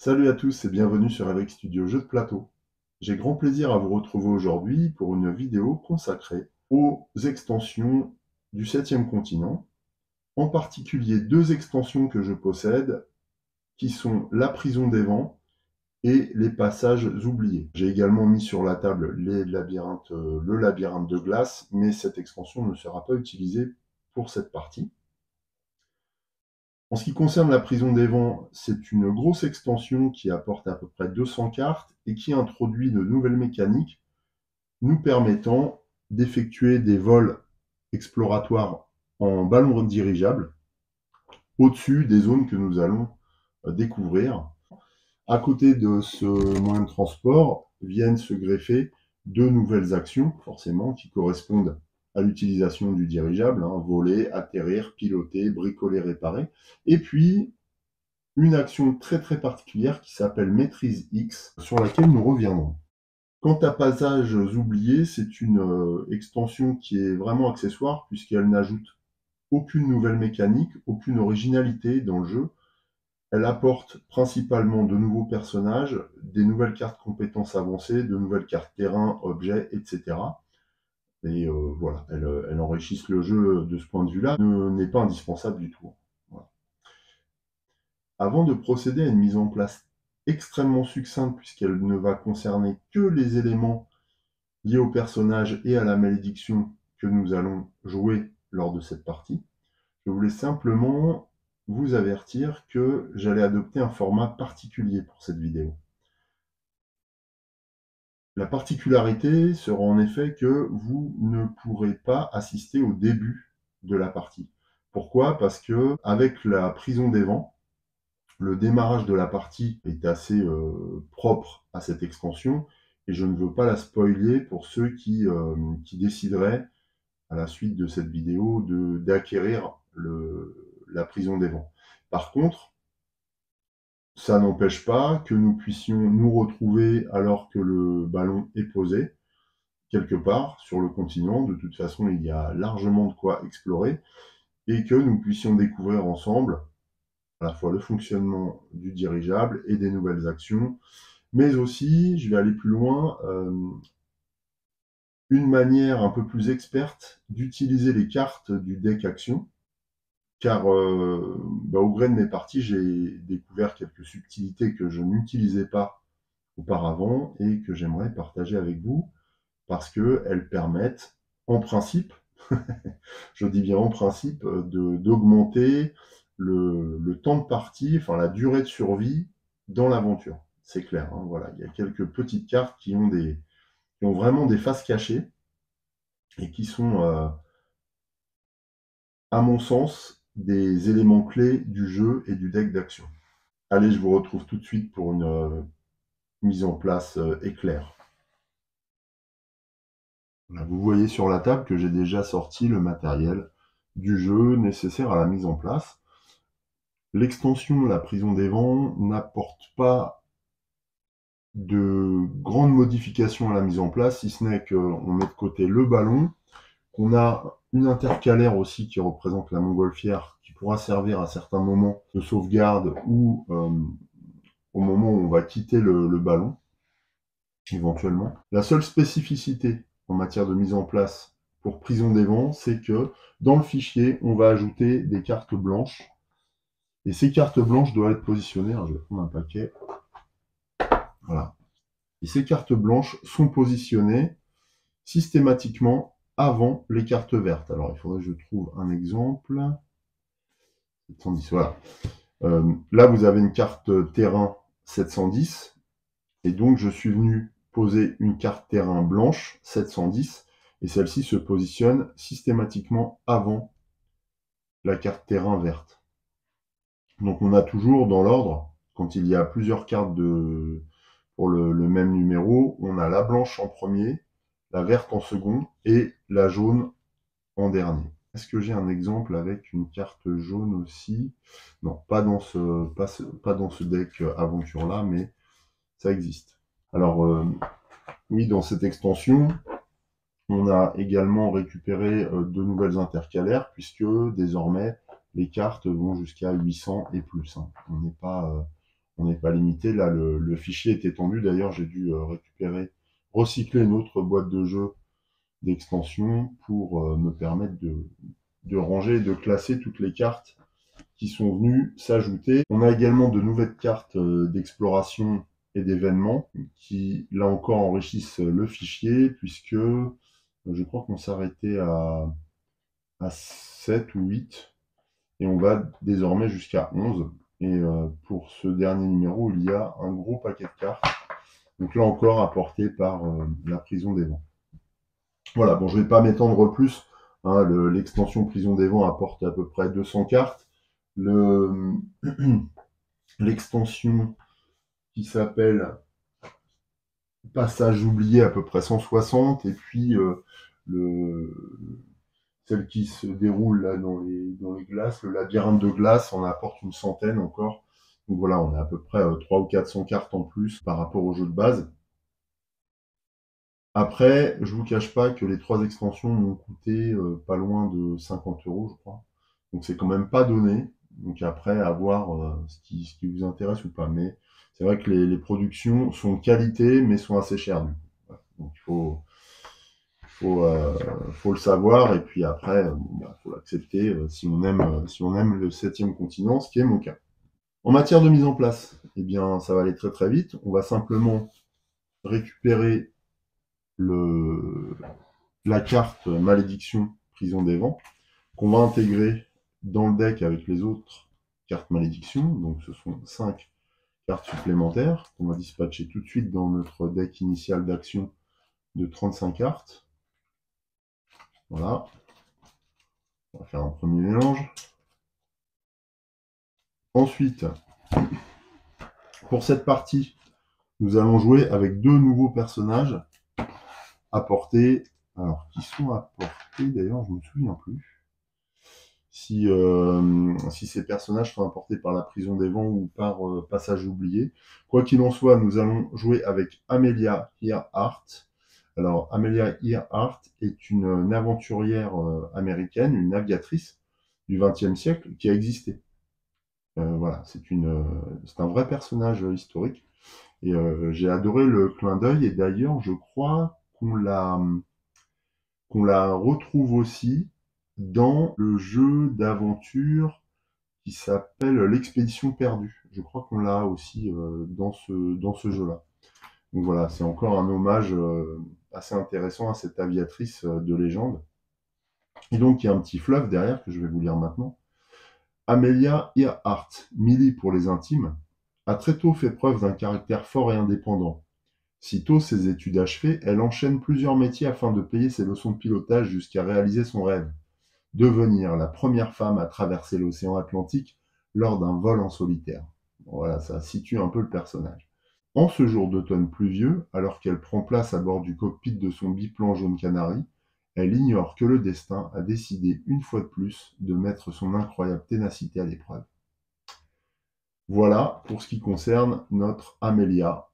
Salut à tous et bienvenue sur Eric Studio Jeux de plateau. J'ai grand plaisir à vous retrouver aujourd'hui pour une vidéo consacrée aux extensions du 7e continent, en particulier deux extensions que je possède qui sont la prison des vents et les passages oubliés. J'ai également mis sur la table le labyrinthe de glace, mais cette extension ne sera pas utilisée pour cette partie. En ce qui concerne la prison des vents, c'est une grosse extension qui apporte à peu près 200 cartes et qui introduit de nouvelles mécaniques nous permettant d'effectuer des vols exploratoires en ballon dirigeable au-dessus des zones que nous allons découvrir. À côté de ce moyen de transport viennent se greffer deux nouvelles actions, forcément, qui correspondent à l'utilisation du dirigeable, voler, atterrir, piloter, bricoler, réparer. Et puis, une action très particulière qui s'appelle Maîtrise X, sur laquelle nous reviendrons. Quant à Passages oubliés, c'est une extension qui est vraiment accessoire puisqu'elle n'ajoute aucune nouvelle mécanique, aucune originalité dans le jeu. Elle apporte principalement de nouveaux personnages, des nouvelles cartes compétences avancées, de nouvelles cartes terrain, objets, etc. Et voilà, elles enrichissent le jeu de ce point de vue-là, n'est pas indispensable du tout. Voilà. Avant de procéder à une mise en place extrêmement succincte, puisqu'elle ne va concerner que les éléments liés au personnage et à la malédiction que nous allons jouer lors de cette partie, je voulais simplement vous avertir que j'allais adopter un format particulier pour cette vidéo. La particularité sera en effet que vous ne pourrez pas assister au début de la partie. Pourquoi? Parce que avec la prison des vents, le démarrage de la partie est assez propre à cette extension et je ne veux pas la spoiler pour ceux qui décideraient à la suite de cette vidéo d'acquérir la prison des vents. Par contre, ça n'empêche pas que nous puissions nous retrouver alors que le ballon est posé quelque part sur le continent. De toute façon, il y a largement de quoi explorer et que nous puissions découvrir ensemble à la fois le fonctionnement du dirigeable et des nouvelles actions, mais aussi, je vais aller plus loin, une manière un peu plus experte d'utiliser les cartes du deck action, car au gré de mes parties, j'ai découvert quelques subtilités que je n'utilisais pas auparavant et que j'aimerais partager avec vous, parce qu'elles permettent, en principe, je dis bien en principe, d'augmenter le temps de partie, enfin la durée de survie dans l'aventure. C'est clair, hein, voilà. Il y a quelques petites cartes qui ont vraiment des faces cachées et qui sont, à mon sens, des éléments clés du jeu et du deck d'action. Allez, je vous retrouve tout de suite pour une mise en place éclair. Là, vous voyez sur la table que j'ai déjà sorti le matériel du jeu nécessaire à la mise en place. L'extension La Prison des Vents n'apporte pas de grandes modifications à la mise en place, si ce n'est qu'on met de côté le ballon, qu'on a une intercalaire aussi qui représente la montgolfière, qui pourra servir à certains moments de sauvegarde ou au moment où on va quitter le ballon, éventuellement. La seule spécificité en matière de mise en place pour Prison des Vents, c'est que dans le fichier, on va ajouter des cartes blanches. Et ces cartes blanches doivent être positionnées. Alors, je vais prendre un paquet. Voilà. Et ces cartes blanches sont positionnées systématiquement avant les cartes vertes. Alors, il faudrait que je trouve un exemple. 710, voilà. Là, vous avez une carte terrain 710. Et donc, je suis venu poser une carte terrain blanche 710. Et celle-ci se positionne systématiquement avant la carte terrain verte. Donc, on a toujours dans l'ordre, quand il y a plusieurs cartes pour le même numéro, on a la blanche en premier, la verte en second et la jaune en dernier. Est-ce que j'ai un exemple avec une carte jaune aussi? Non, pas dans ce deck aventure-là, mais ça existe. Alors, oui, dans cette extension, on a également récupéré de nouvelles intercalaires, puisque désormais, les cartes vont jusqu'à 800 et plus. On On n'est pas limité. Là, le fichier est étendu. D'ailleurs, j'ai dû recycler une autre boîte de jeu d'extension pour me permettre de ranger et de classer toutes les cartes qui sont venues s'ajouter. On a également de nouvelles cartes d'exploration et d'événements qui, là encore, enrichissent le fichier, puisque je crois qu'on s'arrêtait à 7 ou 8, et on va désormais jusqu'à 11. Et pour ce dernier numéro, il y a un gros paquet de cartes, donc là encore apporté par la prison des vents. Voilà, bon, je ne vais pas m'étendre plus. Hein, l'extension Prison des Vents apporte à peu près 200 cartes. L'extension qui s'appelle Passage oublié à peu près 160. Et puis celle qui se déroule là dans les glaces, le labyrinthe de glace, on apporte une centaine encore. Donc voilà, on a à peu près 300 ou 400 cartes en plus par rapport au jeu de base. Après, je vous cache pas que les 3 extensions m'ont coûté pas loin de 50 €, je crois. Donc c'est quand même pas donné. Donc après, à voir ce qui vous intéresse ou pas. Mais c'est vrai que les productions sont de qualité, mais sont assez chères. Du coup. Voilà. Donc faut le savoir. Et puis après, faut l'accepter si on aime le 7e continent, ce qui est mon cas. En matière de mise en place, eh bien, ça va aller très très vite. On va simplement récupérer la carte Malédiction Prison des Vents, qu'on va intégrer dans le deck avec les autres cartes Malédiction. Donc ce sont 5 cartes supplémentaires qu'on va dispatcher tout de suite dans notre deck initial d'action de 35 cartes. Voilà. On va faire un premier mélange. Ensuite, pour cette partie, nous allons jouer avec 2 nouveaux personnages apportés. Alors, qui sont apportés d'ailleurs, je ne me souviens plus. Si ces personnages sont apportés par la prison des vents ou par Passage oublié. Quoi qu'il en soit, nous allons jouer avec Amelia Earhart. Alors, Amelia Earhart est une aventurière américaine, une aviatrice du XXe siècle qui a existé. Voilà, c'est un vrai personnage historique. Et j'ai adoré le clin d'œil. Et d'ailleurs, je crois qu'on la retrouve aussi dans le jeu d'aventure qui s'appelle l'Expédition perdue. Je crois qu'on l'a aussi dans ce jeu-là. Donc voilà, c'est encore un hommage assez intéressant à cette aviatrice de légende. Et donc il y a un petit fleuve derrière que je vais vous lire maintenant. Amelia Earhart, Millie pour les intimes, a très tôt fait preuve d'un caractère fort et indépendant. Sitôt ses études achevées, elle enchaîne plusieurs métiers afin de payer ses leçons de pilotage jusqu'à réaliser son rêve. Devenir la première femme à traverser l'océan Atlantique lors d'un vol en solitaire. Voilà, ça situe un peu le personnage. En ce jour d'automne pluvieux, alors qu'elle prend place à bord du cockpit de son biplan jaune canari, elle ignore que le destin a décidé une fois de plus de mettre son incroyable ténacité à l'épreuve. Voilà pour ce qui concerne notre Amelia,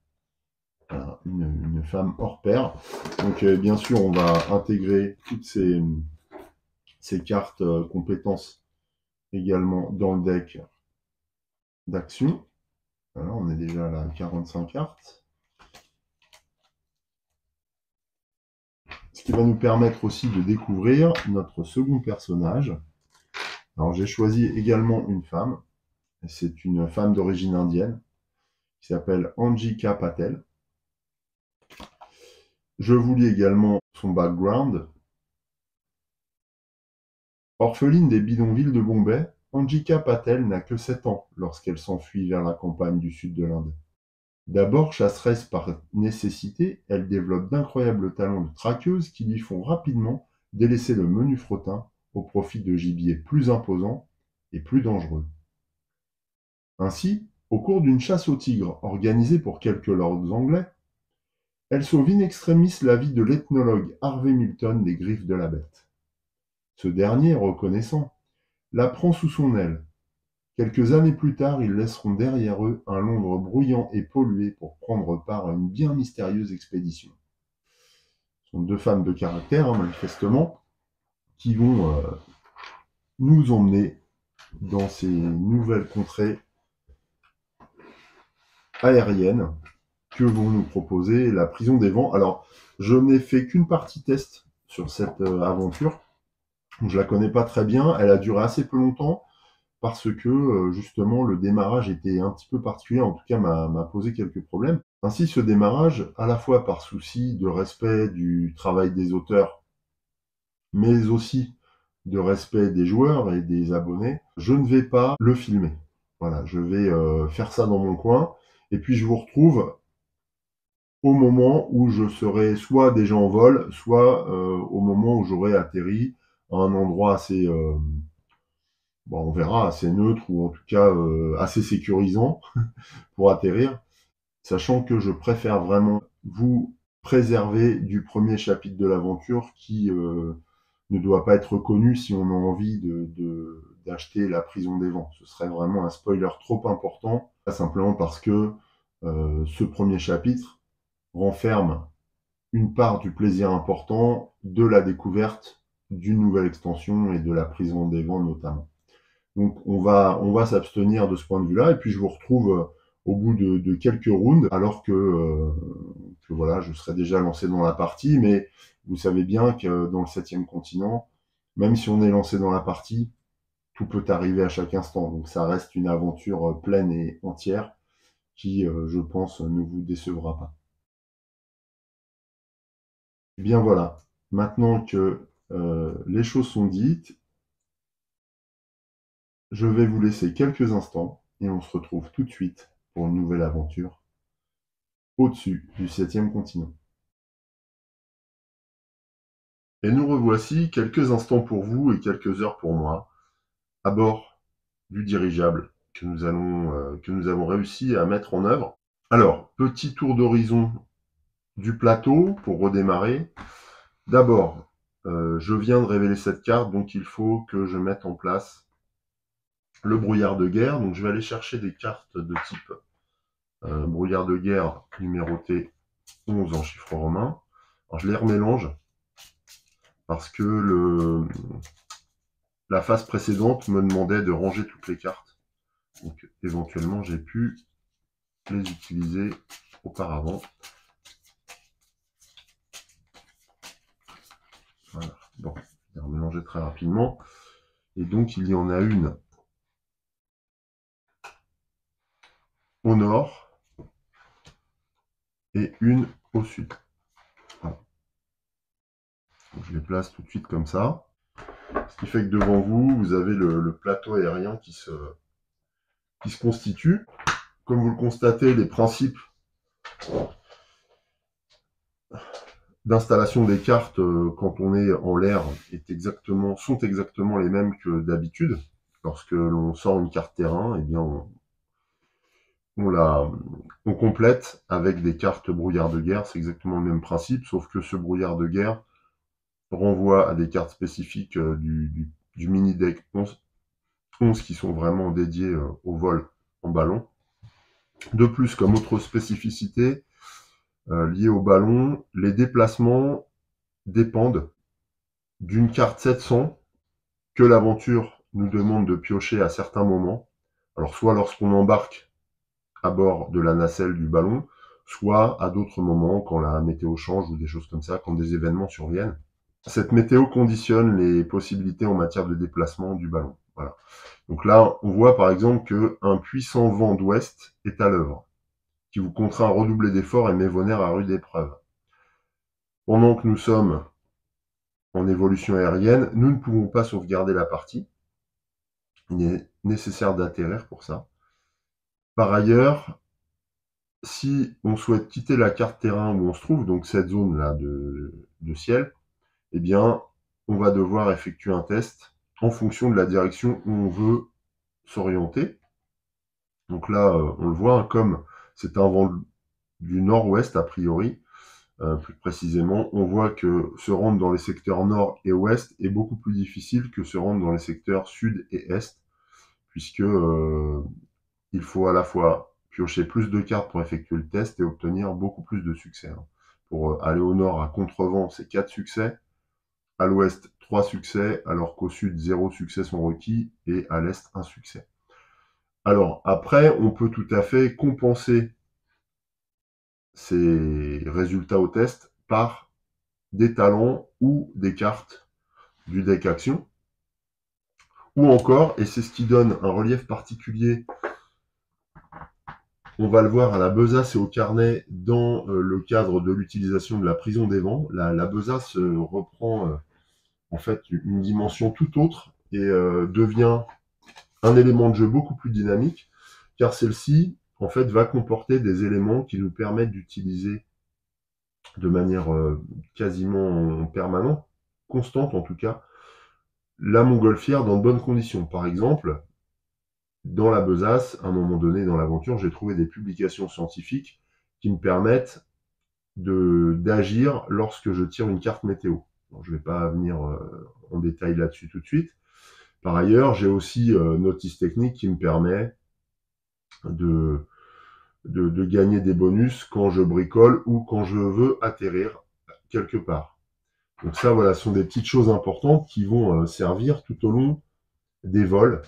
une femme hors pair. Donc bien sûr, on va intégrer toutes ces cartes compétences également dans le deck d'action. Voilà, on est déjà à 45 cartes. Ce qui va nous permettre aussi de découvrir notre second personnage. Alors j'ai choisi également une femme. C'est une femme d'origine indienne qui s'appelle Angika Patel. Je vous lis également son background. Orpheline des bidonvilles de Bombay, Angika Patel n'a que 7 ans lorsqu'elle s'enfuit vers la campagne du sud de l'Inde. D'abord chasseresse par nécessité, elle développe d'incroyables talents de traqueuse qui lui font rapidement délaisser le menu fretin au profit de gibier plus imposant et plus dangereux. Ainsi, au cours d'une chasse au tigre organisée pour quelques lords anglais, elle sauve in extremis la vie de l'ethnologue Harvey Milton des griffes de la bête. Ce dernier, reconnaissant, la prend sous son aile. Quelques années plus tard, ils laisseront derrière eux un Londres bruyant et pollué pour prendre part à une bien mystérieuse expédition. Ce sont 2 femmes de caractère, manifestement, qui vont nous emmener dans ces nouvelles contrées aérienne que vont nous proposer la prison des vents. Alors, je n'ai fait qu'une partie test sur cette aventure. Je la connais pas très bien. Elle a duré assez peu longtemps parce que justement le démarrage était un petit peu particulier. En tout cas, m'a posé quelques problèmes. Ainsi, ce démarrage, à la fois par souci de respect du travail des auteurs, mais aussi de respect des joueurs et des abonnés, je ne vais pas le filmer. Voilà, je vais faire ça dans mon coin. Et puis je vous retrouve au moment où je serai soit déjà en vol, soit au moment où j'aurai atterri à un endroit assez, bon, on verra, assez neutre ou en tout cas assez sécurisant pour atterrir, sachant que je préfère vraiment vous préserver du premier chapitre de l'aventure qui ne doit pas être connu si on a envie d'acheter La Prison des Vents. Ce serait vraiment un spoiler trop important, simplement parce que ce premier chapitre renferme une part du plaisir important de la découverte d'une nouvelle extension et de La Prison des Vents notamment. Donc on va s'abstenir de ce point de vue-là, et puis je vous retrouve au bout de quelques rounds, alors que voilà, je serai déjà lancé dans la partie, mais vous savez bien que dans le 7e continent, même si on est lancé dans la partie, tout peut arriver à chaque instant. Donc ça reste une aventure pleine et entière qui, je pense, ne vous décevra pas. Bien voilà, maintenant que les choses sont dites, je vais vous laisser quelques instants et on se retrouve tout de suite pour une nouvelle aventure au-dessus du 7e continent. Et nous revoici quelques instants pour vous et quelques heures pour moi, à bord du dirigeable que nous avons réussi à mettre en œuvre. Alors, petit tour d'horizon du plateau pour redémarrer. D'abord, je viens de révéler cette carte, donc il faut que je mette en place le brouillard de guerre. Donc je vais aller chercher des cartes de type brouillard de guerre numéroté 11 en chiffres romains. Alors je les remélange parce que la phase précédente me demandait de ranger toutes les cartes. Donc éventuellement j'ai pu les utiliser auparavant. Voilà. Bon, je vais remélanger très rapidement. Et donc il y en a une au nord et une au sud. Voilà. Donc, je les place tout de suite comme ça. Ce qui fait que devant vous, vous avez le plateau aérien qui se constitue. Comme vous le constatez, les principes d'installation des cartes quand on est en l'air sont exactement les mêmes que d'habitude. Lorsque l'on sort une carte terrain, eh bien on complète avec des cartes brouillard de guerre. C'est exactement le même principe, sauf que ce brouillard de guerre renvoie à des cartes spécifiques du mini deck 11 qui sont vraiment dédiées au vol en ballon. De plus, comme autre spécificité liée au ballon, les déplacements dépendent d'une carte 700 que l'aventure nous demande de piocher à certains moments. Alors soit lorsqu'on embarque à bord de la nacelle du ballon, soit à d'autres moments quand la météo change ou des choses comme ça, quand des événements surviennent. Cette météo conditionne les possibilités en matière de déplacement du ballon. Voilà. Donc là, on voit par exemple qu'un puissant vent d'ouest est à l'œuvre, qui vous contraint à redoubler d'efforts et met vos nerfs à rude épreuve. Pendant que nous sommes en évolution aérienne, nous ne pouvons pas sauvegarder la partie. Il est nécessaire d'atterrir pour ça. Par ailleurs, si on souhaite quitter la carte terrain où on se trouve, donc cette zone-là de ciel, eh bien, on va devoir effectuer un test en fonction de la direction où on veut s'orienter. Donc là, on le voit, hein, comme c'est un vent du nord-ouest a priori, plus précisément, on voit que se rendre dans les secteurs nord et ouest est beaucoup plus difficile que se rendre dans les secteurs sud et est, puisque il faut à la fois piocher plus de cartes pour effectuer le test et obtenir beaucoup plus de succès. Pour aller au nord à contre-vent, c'est 4 succès, à l'ouest 3 succès, alors qu'au sud 0 succès sont requis, et à l'est 1 succès. Alors après, on peut tout à fait compenser ces résultats au test par des talents ou des cartes du deck action. Ou encore, et c'est ce qui donne un relief particulier, on va le voir à la besace et au carnet dans le cadre de l'utilisation de la prison des vents. La besace reprend en fait une dimension tout autre et devient un élément de jeu beaucoup plus dynamique, car celle-ci en fait va comporter des éléments qui nous permettent d'utiliser de manière quasiment permanente, constante en tout cas, la montgolfière dans de bonnes conditions. Par exemple, dans la besace, à un moment donné dans l'aventure, j'ai trouvé des publications scientifiques qui me permettent d'agir lorsque je tire une carte météo. Bon, je ne vais pas venir en détail là-dessus tout de suite. Par ailleurs, j'ai aussi Notice Technique qui me permet de gagner des bonus quand je bricole ou quand je veux atterrir quelque part. Donc ça, voilà, ce sont des petites choses importantes qui vont servir tout au long des vols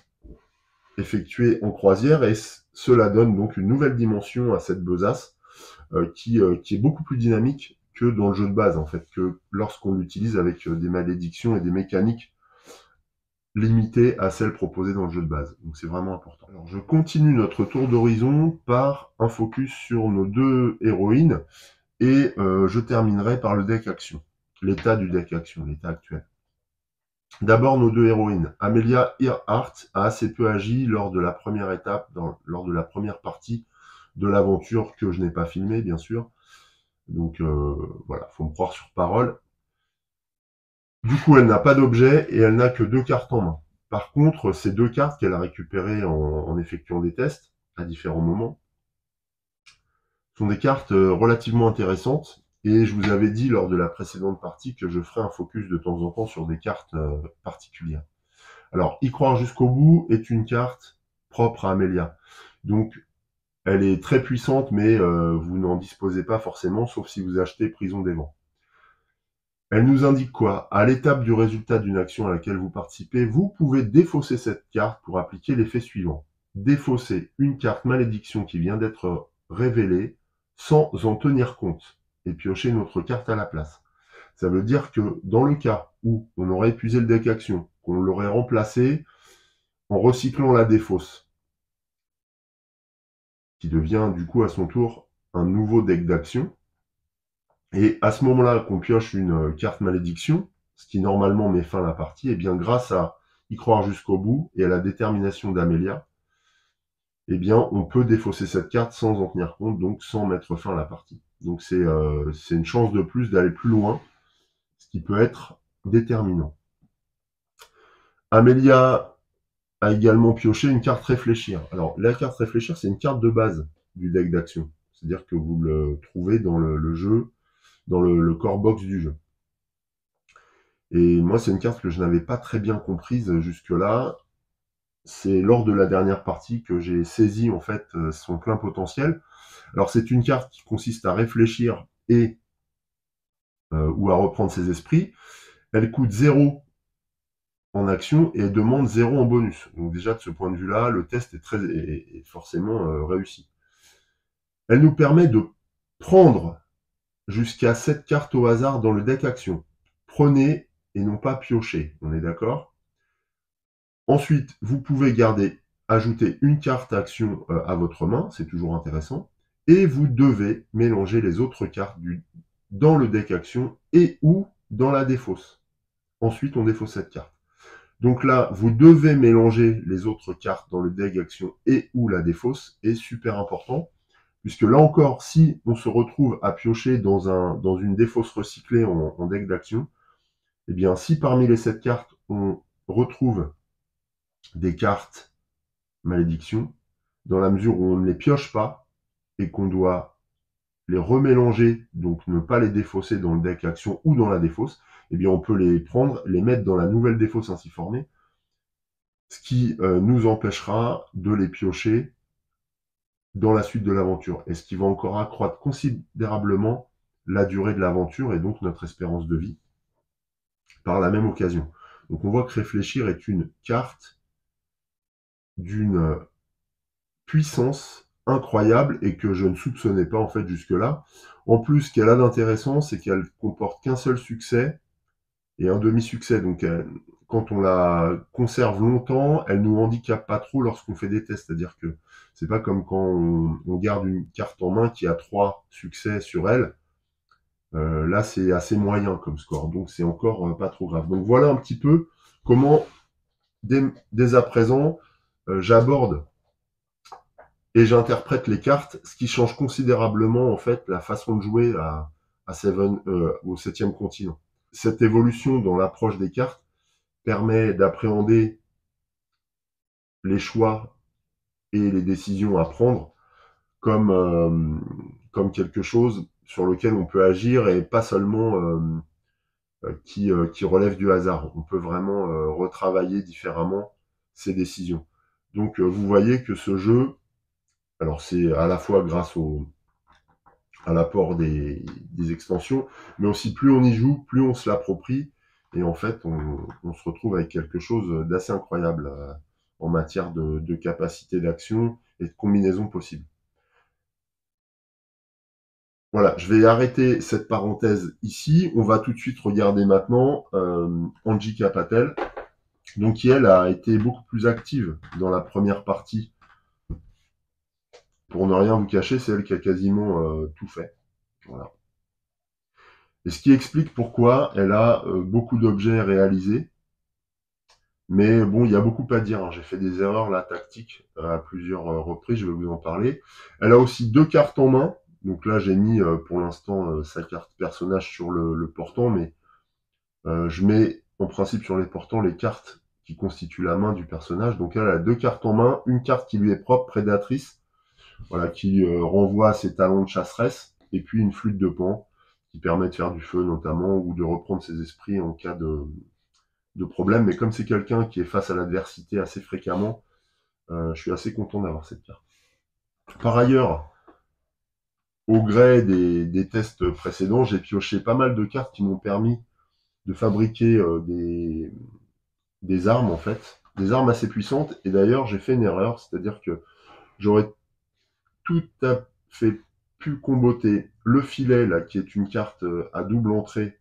effectués en croisière, et cela donne donc une nouvelle dimension à cette besace qui est beaucoup plus dynamique que dans le jeu de base, en fait, que lorsqu'on l'utilise avec des malédictions et des mécaniques limitées à celles proposées dans le jeu de base. Donc c'est vraiment important. Alors je continue notre tour d'horizon par un focus sur nos deux héroïnes, et je terminerai par le deck action, l'état du deck action, l'état actuel. D'abord, nos deux héroïnes. Amelia Earhart a assez peu agi lors de la première étape, lors de la première partie de l'aventure que je n'ai pas filmée, bien sûr. Donc voilà, faut me croire sur parole. Du coup, elle n'a pas d'objet et elle n'a que 2 cartes en main. Par contre, ces 2 cartes qu'elle a récupérées en effectuant des tests à différents moments sont des cartes relativement intéressantes. Et je vous avais dit lors de la précédente partie que je ferai un focus de temps en temps sur des cartes particulières. Alors, Y croire jusqu'au bout est une carte propre à Amelia. Donc, elle est très puissante, mais vous n'en disposez pas forcément, sauf si vous achetez Prison des Vents. Elle nous indique quoi? À l'étape du résultat d'une action à laquelle vous participez, vous pouvez défausser cette carte pour appliquer l'effet suivant. Défausser une carte malédiction qui vient d'être révélée sans en tenir compte et piocher une autre carte à la place. Ça veut dire que dans le cas où on aurait épuisé le deck action, qu'on l'aurait remplacé en recyclant la défausse, qui devient du coup à son tour un nouveau deck d'action, et à ce moment-là qu'on pioche une carte malédiction, ce qui normalement met fin à la partie, et bien grâce à y croire jusqu'au bout et à la détermination d'Amelia, eh bien on peut défausser cette carte sans en tenir compte, donc sans mettre fin à la partie. Donc c'est une chance de plus d'aller plus loin, ce qui peut être déterminant. Amelia a également pioché une carte réfléchir. Alors la carte réfléchir, c'est une carte de base du deck d'action. C'est-à-dire que vous le trouvez dans le jeu, dans le core box du jeu. Et moi, c'est une carte que je n'avais pas très bien comprise jusque-là. C'est lors de la dernière partie que j'ai saisi en fait son plein potentiel. Alors c'est une carte qui consiste à réfléchir et ou à reprendre ses esprits. Elle coûte 0 en action et elle demande 0 en bonus. Donc déjà de ce point de vue-là, le test est forcément réussi. Elle nous permet de prendre jusqu'à 7 cartes au hasard dans le deck action. Prenez et non pas piocher, on est d'accord? Ensuite, vous pouvez ajouter une carte action à votre main, c'est toujours intéressant, et vous devez mélanger les autres cartes dans le deck action et ou dans la défausse. Ensuite, on défausse cette carte. Donc là, vous devez mélanger les autres cartes dans le deck action et ou la défausse, est super important, puisque là encore, si on se retrouve à piocher dans une défausse recyclée en deck d'action, eh bien, si parmi les 7 cartes, on retrouve des cartes malédiction, dans la mesure où on ne les pioche pas et qu'on doit les remélanger, donc ne pas les défausser dans le deck action ou dans la défausse, eh bien on peut les prendre, les mettre dans la nouvelle défausse ainsi formée, ce qui nous empêchera de les piocher dans la suite de l'aventure, et ce qui va encore accroître considérablement la durée de l'aventure et donc notre espérance de vie par la même occasion. Donc on voit que réfléchir est une carte d'une puissance incroyable et que je ne soupçonnais pas en fait jusque-là. En plus, ce qu'elle a d'intéressant, c'est qu'elle comporte qu'un seul succès et un demi-succès. Donc, quand on la conserve longtemps, elle nous handicape pas trop lorsqu'on fait des tests. C'est-à-dire que c'est pas comme quand on garde une carte en main qui a 3 succès sur elle. Là, c'est assez moyen comme score, donc c'est encore pas trop grave. Donc voilà un petit peu comment, dès à présent, j'aborde et j'interprète les cartes, ce qui change considérablement en fait la façon de jouer au 7e continent. Cette évolution dans l'approche des cartes permet d'appréhender les choix et les décisions à prendre comme quelque chose sur lequel on peut agir et pas seulement qui relève du hasard. On peut vraiment retravailler différemment ses décisions. Donc vous voyez que ce jeu, alors c'est à la fois grâce à l'apport des extensions, mais aussi plus on y joue, plus on se l'approprie, et en fait on se retrouve avec quelque chose d'assez incroyable en matière de capacité d'action et de combinaison possible. Voilà, je vais arrêter cette parenthèse ici. On va tout de suite regarder maintenant Anjika Patel, donc qui elle a été beaucoup plus active dans la première partie. Pour ne rien vous cacher, c'est elle qui a quasiment tout fait. Voilà. Et ce qui explique pourquoi elle a beaucoup d'objets réalisés. Mais bon, il y a beaucoup à dire, hein. J'ai fait des erreurs là tactiques à plusieurs reprises, je vais vous en parler. Elle a aussi 2 cartes en main. Donc là, j'ai mis pour l'instant sa carte personnage sur le portant, mais je mets en principe sur les portants les cartes qui constituent la main du personnage. Donc elle a 2 cartes en main, une carte qui lui est propre, prédatrice, voilà, qui renvoie à ses talents de chasseresse, et puis une flûte de Pan qui permet de faire du feu notamment, ou de reprendre ses esprits en cas de problème. Mais comme c'est quelqu'un qui est face à l'adversité assez fréquemment, je suis assez content d'avoir cette carte. Par ailleurs, au gré des tests précédents, j'ai pioché pas mal de cartes qui m'ont permis de fabriquer des armes en fait, des armes assez puissantes. Et d'ailleurs, j'ai fait une erreur, c'est-à-dire que j'aurais tout à fait pu comboter le filet, là, qui est une carte à double entrée,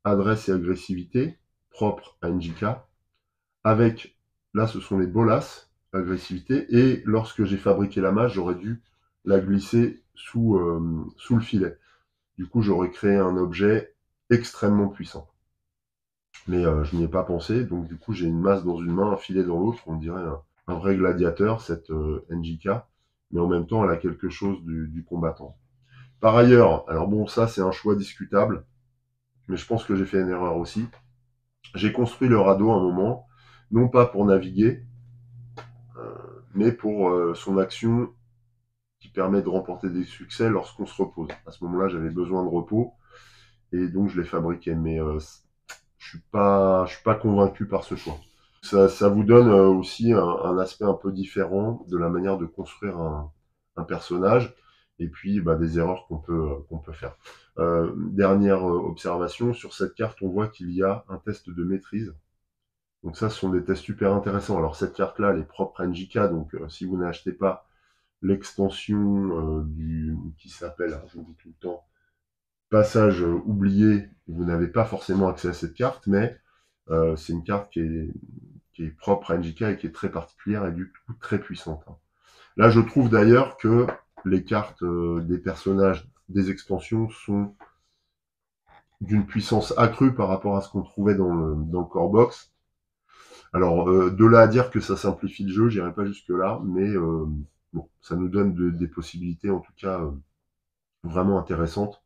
adresse et agressivité, propre à NJK, avec, là, ce sont les bolas, agressivité, et lorsque j'ai fabriqué la mage, j'aurais dû la glisser sous le filet. Du coup, j'aurais créé un objet extrêmement puissant. Mais je n'y ai pas pensé, donc du coup, j'ai une masse dans une main, un filet dans l'autre, on dirait un vrai gladiateur, cette NJK, mais en même temps, elle a quelque chose du combattant. Par ailleurs, alors bon, ça, c'est un choix discutable, mais je pense que j'ai fait une erreur aussi. J'ai construit le radeau à un moment, non pas pour naviguer, mais pour son action qui permet de remporter des succès lorsqu'on se repose. À ce moment-là, j'avais besoin de repos, et donc je l'ai fabriqué, mais je suis pas convaincu par ce choix. Ça vous donne aussi un aspect un peu différent de la manière de construire un personnage, et puis des erreurs qu'on peut faire. Dernière observation, sur cette carte, on voit qu'il y a un test de maîtrise. Donc ça, ce sont des tests super intéressants. Alors cette carte-là, elle est propre à NJK, donc si vous n'achetez pas l'extension qui s'appelle, je vous dis tout le temps, Passage oublié, vous n'avez pas forcément accès à cette carte, mais c'est une carte qui est propre à NJK et qui est très particulière et du coup très puissante. Là, je trouve d'ailleurs que les cartes des personnages des extensions sont d'une puissance accrue par rapport à ce qu'on trouvait dans le core box. Alors, de là à dire que ça simplifie le jeu, j'irai pas jusque là, mais bon, ça nous donne des possibilités en tout cas vraiment intéressantes.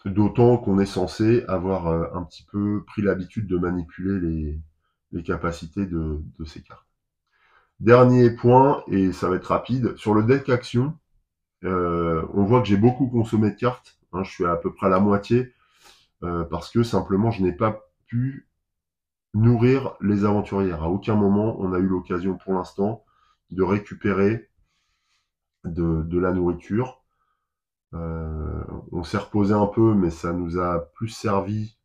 D'autant qu'on est censé avoir un petit peu pris l'habitude de manipuler les capacités de ces cartes. Dernier point, et ça va être rapide, sur le deck action, on voit que j'ai beaucoup consommé de cartes, hein, je suis à peu près à la moitié, parce que simplement je n'ai pas pu nourrir les aventurières. À aucun moment on a eu l'occasion pour l'instant de récupérer de la nourriture. On s'est reposé un peu, mais ça nous a plus servi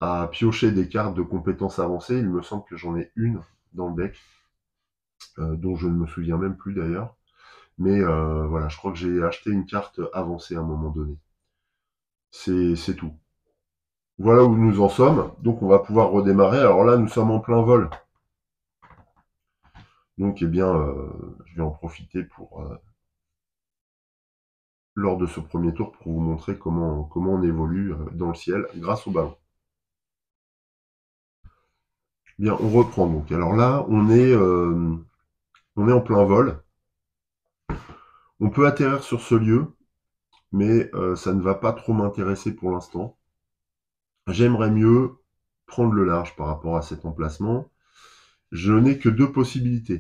à piocher des cartes de compétences avancées. Il me semble que j'en ai une dans le deck, dont je ne me souviens même plus d'ailleurs. Mais voilà, je crois que j'ai acheté une carte avancée à un moment donné. C'est tout. Voilà où nous en sommes. Donc on va pouvoir redémarrer. Alors là, nous sommes en plein vol. Donc, eh bien, je vais en profiter pour, lors de ce premier tour, pour vous montrer comment on évolue dans le ciel grâce au ballon. Bien, on reprend donc. Alors là, on est en plein vol. On peut atterrir sur ce lieu, mais ça ne va pas trop m'intéresser pour l'instant. J'aimerais mieux prendre le large par rapport à cet emplacement. Je n'ai que deux possibilités.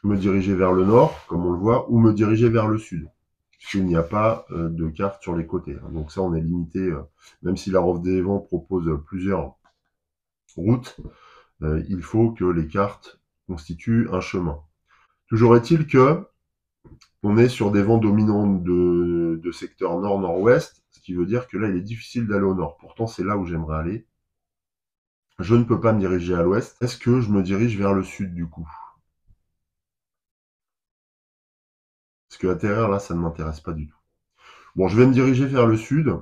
Me diriger vers le nord, comme on le voit, ou me diriger vers le sud, puisqu'il n'y a pas de carte sur les côtés. Donc ça, on est limité, même si la Rove des Vents propose plusieurs routes, il faut que les cartes constituent un chemin. Toujours est-il que on est sur des vents dominants de secteur nord-nord-ouest, ce qui veut dire que là, il est difficile d'aller au nord. Pourtant, c'est là où j'aimerais aller. Je ne peux pas me diriger à l'ouest. Est-ce que je me dirige vers le sud, du coup? Parce que atterrir, là, ça ne m'intéresse pas du tout. Bon, je vais me diriger vers le sud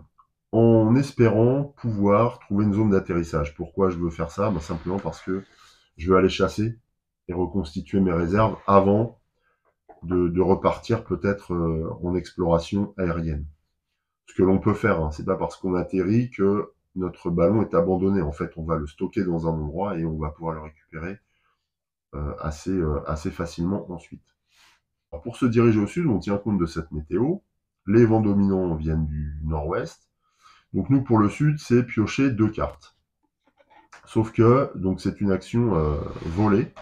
en espérant pouvoir trouver une zone d'atterrissage. Pourquoi je veux faire ça? Ben, simplement parce que je veux aller chasser et reconstituer mes réserves avant de repartir peut-être en exploration aérienne. Ce que l'on peut faire, hein, c'est pas parce qu'on atterrit que notre ballon est abandonné. En fait, on va le stocker dans un endroit et on va pouvoir le récupérer assez facilement ensuite. Alors, pour se diriger au sud, on tient compte de cette météo. Les vents dominants viennent du nord-ouest. Donc nous, pour le sud, c'est piocher deux cartes. Sauf que, donc c'est une action volée.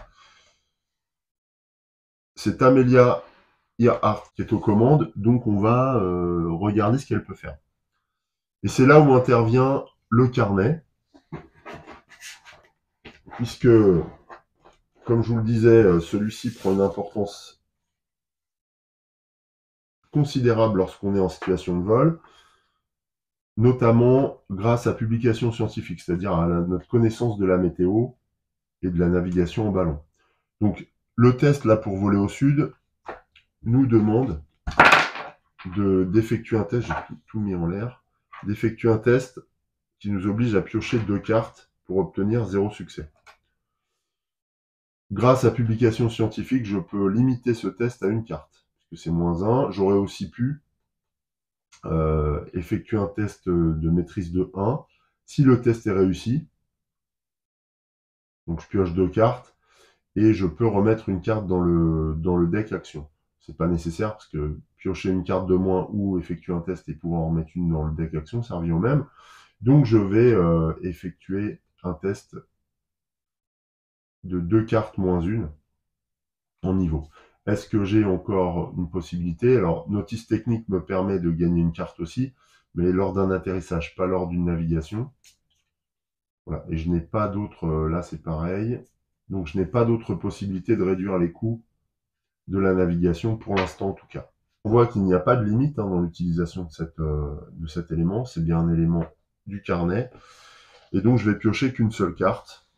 C'est Amelia Earhart qui est aux commandes, donc on va regarder ce qu'elle peut faire. Et c'est là où intervient le carnet, puisque, comme je vous le disais, celui-ci prend une importance considérable lorsqu'on est en situation de vol, notamment grâce à publication scientifique, c'est-à-dire à notre connaissance de la météo et de la navigation en ballon. Donc, le test, là, pour voler au sud, nous demande d'effectuer un test, j'ai tout mis en l'air, d'effectuer un test qui nous oblige à piocher deux cartes pour obtenir 0 succès. Grâce à publication scientifique, je peux limiter ce test à une carte, puisque c'est -1. J'aurais aussi pu effectuer un test de maîtrise de 1. Si le test est réussi, donc je pioche deux cartes, et je peux remettre une carte dans le deck action. C'est pas nécessaire parce que piocher une carte de moins ou effectuer un test et pouvoir en mettre une dans le deck action, ça revient au même. Donc je vais effectuer un test de deux cartes -1 en niveau. Est-ce que j'ai encore une possibilité? Alors, notice technique me permet de gagner une carte aussi, mais lors d'un atterrissage, pas lors d'une navigation. Voilà, et je n'ai pas d'autre, là c'est pareil. Donc je n'ai pas d'autre possibilité de réduire les coûts de la navigation pour l'instant en tout cas. On voit qu'il n'y a pas de limite dans l'utilisation de cet élément, c'est bien un élément du carnet. Et donc je vais piocher qu'une seule carte.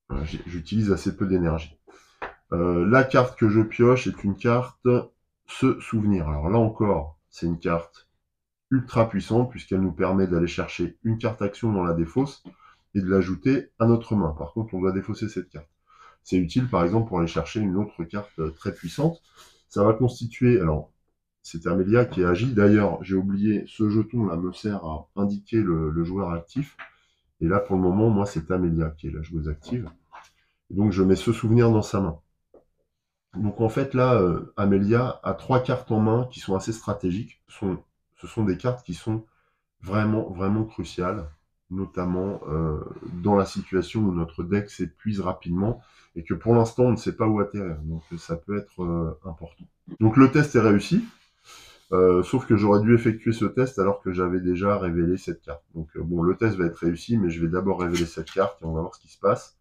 Voilà, j'utilise assez peu d'énergie. La carte que je pioche est une carte se souvenir. Alors là encore, c'est une carte ultra puissante puisqu'elle nous permet d'aller chercher une carte action dans la défausse et de l'ajouter à notre main. Par contre, on doit défausser cette carte. C'est utile par exemple pour aller chercher une autre carte très puissante. Ça va constituer, alors c'est Amelia qui agit. D'ailleurs, j'ai oublié, ce jeton là me sert à indiquer le joueur actif. Et là pour le moment, moi c'est Amelia qui est la joueuse active. Et donc je mets ce souvenir dans sa main. Donc en fait là, Amelia a trois cartes en main qui sont assez stratégiques. Ce sont des cartes qui sont vraiment cruciales, notamment dans la situation où notre deck s'épuise rapidement et que pour l'instant on ne sait pas où atterrir. Donc ça peut être important. Donc le test est réussi, sauf que j'aurais dû effectuer ce test alors que j'avais déjà révélé cette carte. Donc bon, le test va être réussi, mais je vais d'abord révéler cette carte et on va voir ce qui se passe.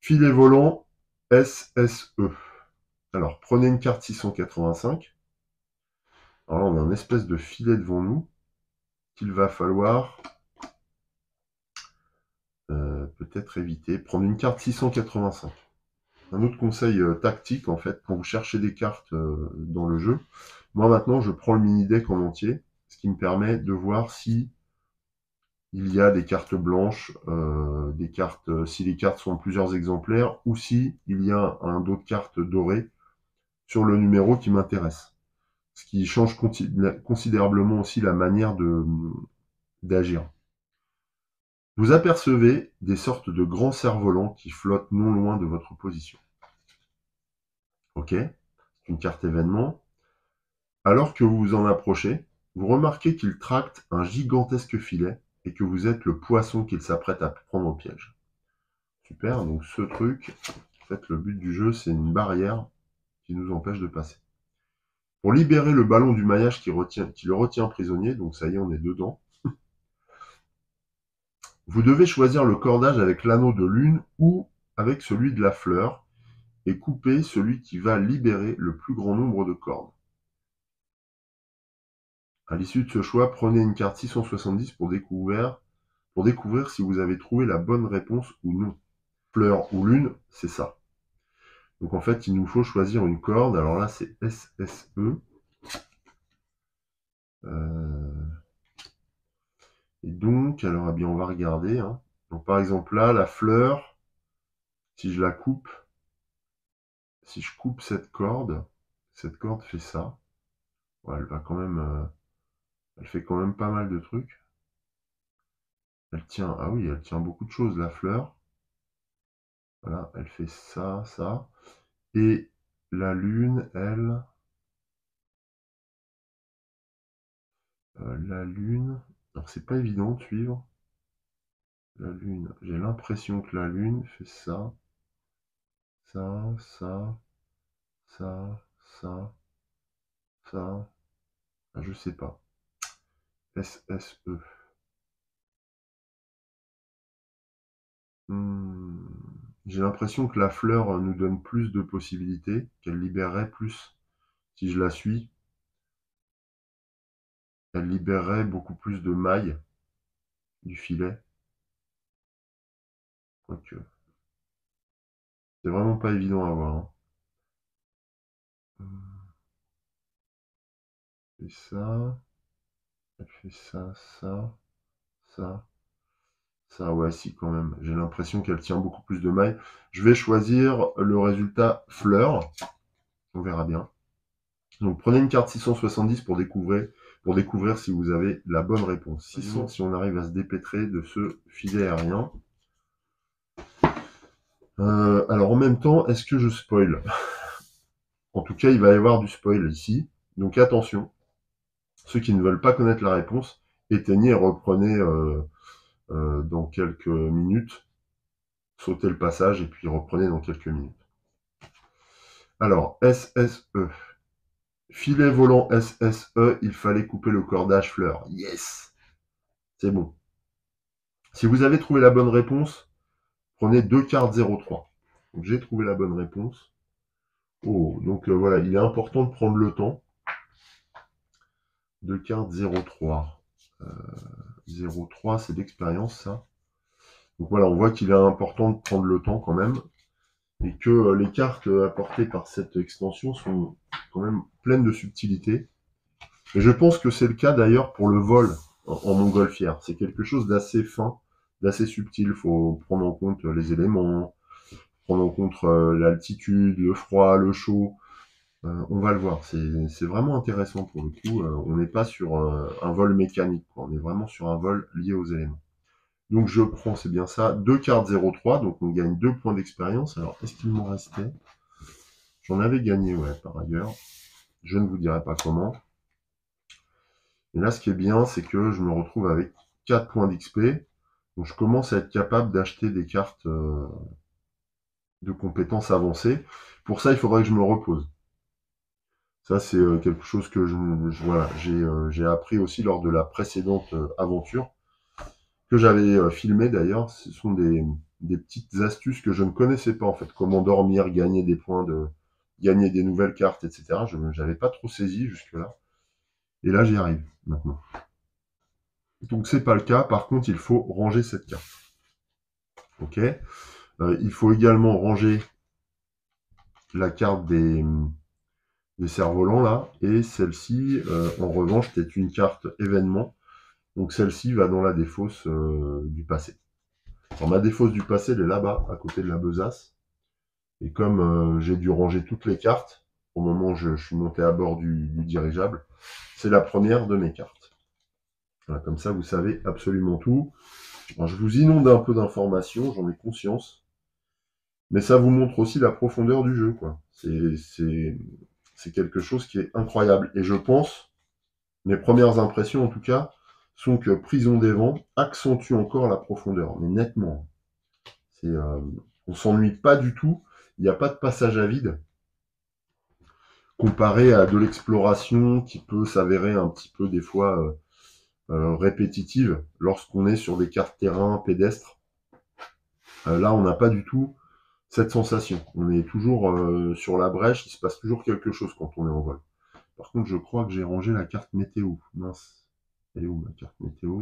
Filet volant SSE. Alors, prenez une carte 685. Alors là, on a une espèce de filet devant nous qu'il va falloir peut-être éviter. Prendre une carte 685. un autre conseil tactique, en fait, quand vous cherchez des cartes dans le jeu. Moi, maintenant, je prends le mini-deck en entier, ce qui me permet de voir si il y a des cartes blanches, des cartes, si les cartes sont en plusieurs exemplaires, ou si il y a un d'autres cartes dorées sur le numéro qui m'intéresse. Ce qui change considérablement aussi la manière d'agir. Vous apercevez des sortes de grands cerfs-volants qui flottent non loin de votre position. Ok, c'est une carte événement. Alors que vous vous en approchez, vous remarquez qu'il tracte un gigantesque filet et que vous êtes le poisson qu'il s'apprête à prendre au piège. Super, donc ce truc, en fait, le but du jeu, c'est une barrière qui nous empêche de passer. Pour libérer le ballon du maillage qui le retient prisonnier, donc ça y est, on est dedans, vous devez choisir le cordage avec l'anneau de lune ou avec celui de la fleur et couper celui qui va libérer le plus grand nombre de cordes. À l'issue de ce choix, prenez une carte 670 pour découvrir si vous avez trouvé la bonne réponse ou non. Fleur ou lune, c'est ça. Donc en fait, il nous faut choisir une corde. Alors là, c'est SSE. Et donc, alors, eh bien, on va regarder. Hein. Donc par exemple là, la fleur, si je la coupe, si je coupe cette corde fait ça. Ouais, elle va quand même, elle fait quand même pas mal de trucs. Elle tient, ah oui, elle tient beaucoup de choses, la fleur. Voilà, elle fait ça, ça. Et la lune, elle, la lune, alors c'est pas évident de suivre. La lune, j'ai l'impression que la lune fait ça, ça, ça, ça, ça, ça. Ah, je sais pas. SSE. J'ai l'impression que la fleur nous donne plus de possibilités, qu'elle libérerait plus. Si je la suis, elle libérerait beaucoup plus de mailles du filet. Quoique, c'est vraiment pas évident à voir. Hein. Elle fait ça, elle fait ça, ça, ça. Ça, ouais, si, quand même. J'ai l'impression qu'elle tient beaucoup plus de mailles. Je vais choisir le résultat fleur. On verra bien. Donc, prenez une carte 670 pour découvrir si vous avez la bonne réponse. 600 si on arrive à se dépêtrer de ce filet aérien. Alors, en même temps, est-ce que je spoil? En tout cas, il va y avoir du spoil ici. Donc, attention. Ceux qui ne veulent pas connaître la réponse, éteignez et reprenez dans quelques minutes. Sautez le passage et puis reprenez dans quelques minutes. Alors, SSE. Filet volant SSE, il fallait couper le cordage fleur. Yes! C'est bon. Si vous avez trouvé la bonne réponse, prenez 2 cartes 03. Donc j'ai trouvé la bonne réponse. Oh, donc voilà, il est important de prendre le temps. 2 cartes 03. 03, c'est d'expérience, ça. Donc voilà, on voit qu'il est important de prendre le temps quand même. Et que les cartes apportées par cette extension sont quand même pleines de subtilité. Et je pense que c'est le cas d'ailleurs pour le vol en montgolfière. C'est quelque chose d'assez fin, d'assez subtil. Il faut prendre en compte les éléments, prendre en compte l'altitude, le froid, le chaud. On va le voir. C'est vraiment intéressant pour le coup. On n'est pas sur un vol mécanique, quoi. On est vraiment sur un vol lié aux éléments. Donc je prends, c'est bien ça, 2 cartes 0,3, donc on gagne 2 points d'expérience. Alors, est-ce qu'il m'en restait? J'en avais gagné, ouais, par ailleurs. Je ne vous dirai pas comment. Et là, ce qui est bien, c'est que je me retrouve avec 4 points d'XP. Donc je commence à être capable d'acheter des cartes de compétences avancées. Pour ça, il faudrait que je me repose. Ça, c'est quelque chose que voilà, j'ai appris aussi lors de la précédente aventure, que j'avais filmé d'ailleurs. Ce sont des petites astuces que je ne connaissais pas, en fait. Comment dormir, gagner des points, gagner des nouvelles cartes, etc. Je n'avais pas trop saisi jusque-là. Et là, j'y arrive maintenant. Donc, c'est pas le cas. Par contre, il faut ranger cette carte. Ok. Il faut également ranger la carte des cerfs-volants là, et celle-ci, en revanche, est une carte événement. Donc celle-ci va dans la défausse du passé. Alors ma défausse du passé, elle est là-bas, à côté de la besace. Et comme j'ai dû ranger toutes les cartes, au moment où je suis monté à bord du dirigeable, c'est la première de mes cartes. Voilà, comme ça, vous savez absolument tout. Alors, je vous inonde un peu d'informations, j'en ai conscience. Mais ça vous montre aussi la profondeur du jeu, quoi. C'est quelque chose qui est incroyable. Et je pense, mes premières impressions en tout cas, sont que Prison des Vents accentue encore la profondeur, mais nettement. On s'ennuie pas du tout, il n'y a pas de passage à vide, comparé à de l'exploration qui peut s'avérer un petit peu des fois répétitive lorsqu'on est sur des cartes terrain pédestres. Là, on n'a pas du tout cette sensation. On est toujours sur la brèche, il se passe toujours quelque chose quand on est en vol. Par contre, je crois que j'ai rangé la carte météo. Mince. Elle est où ma carte météo?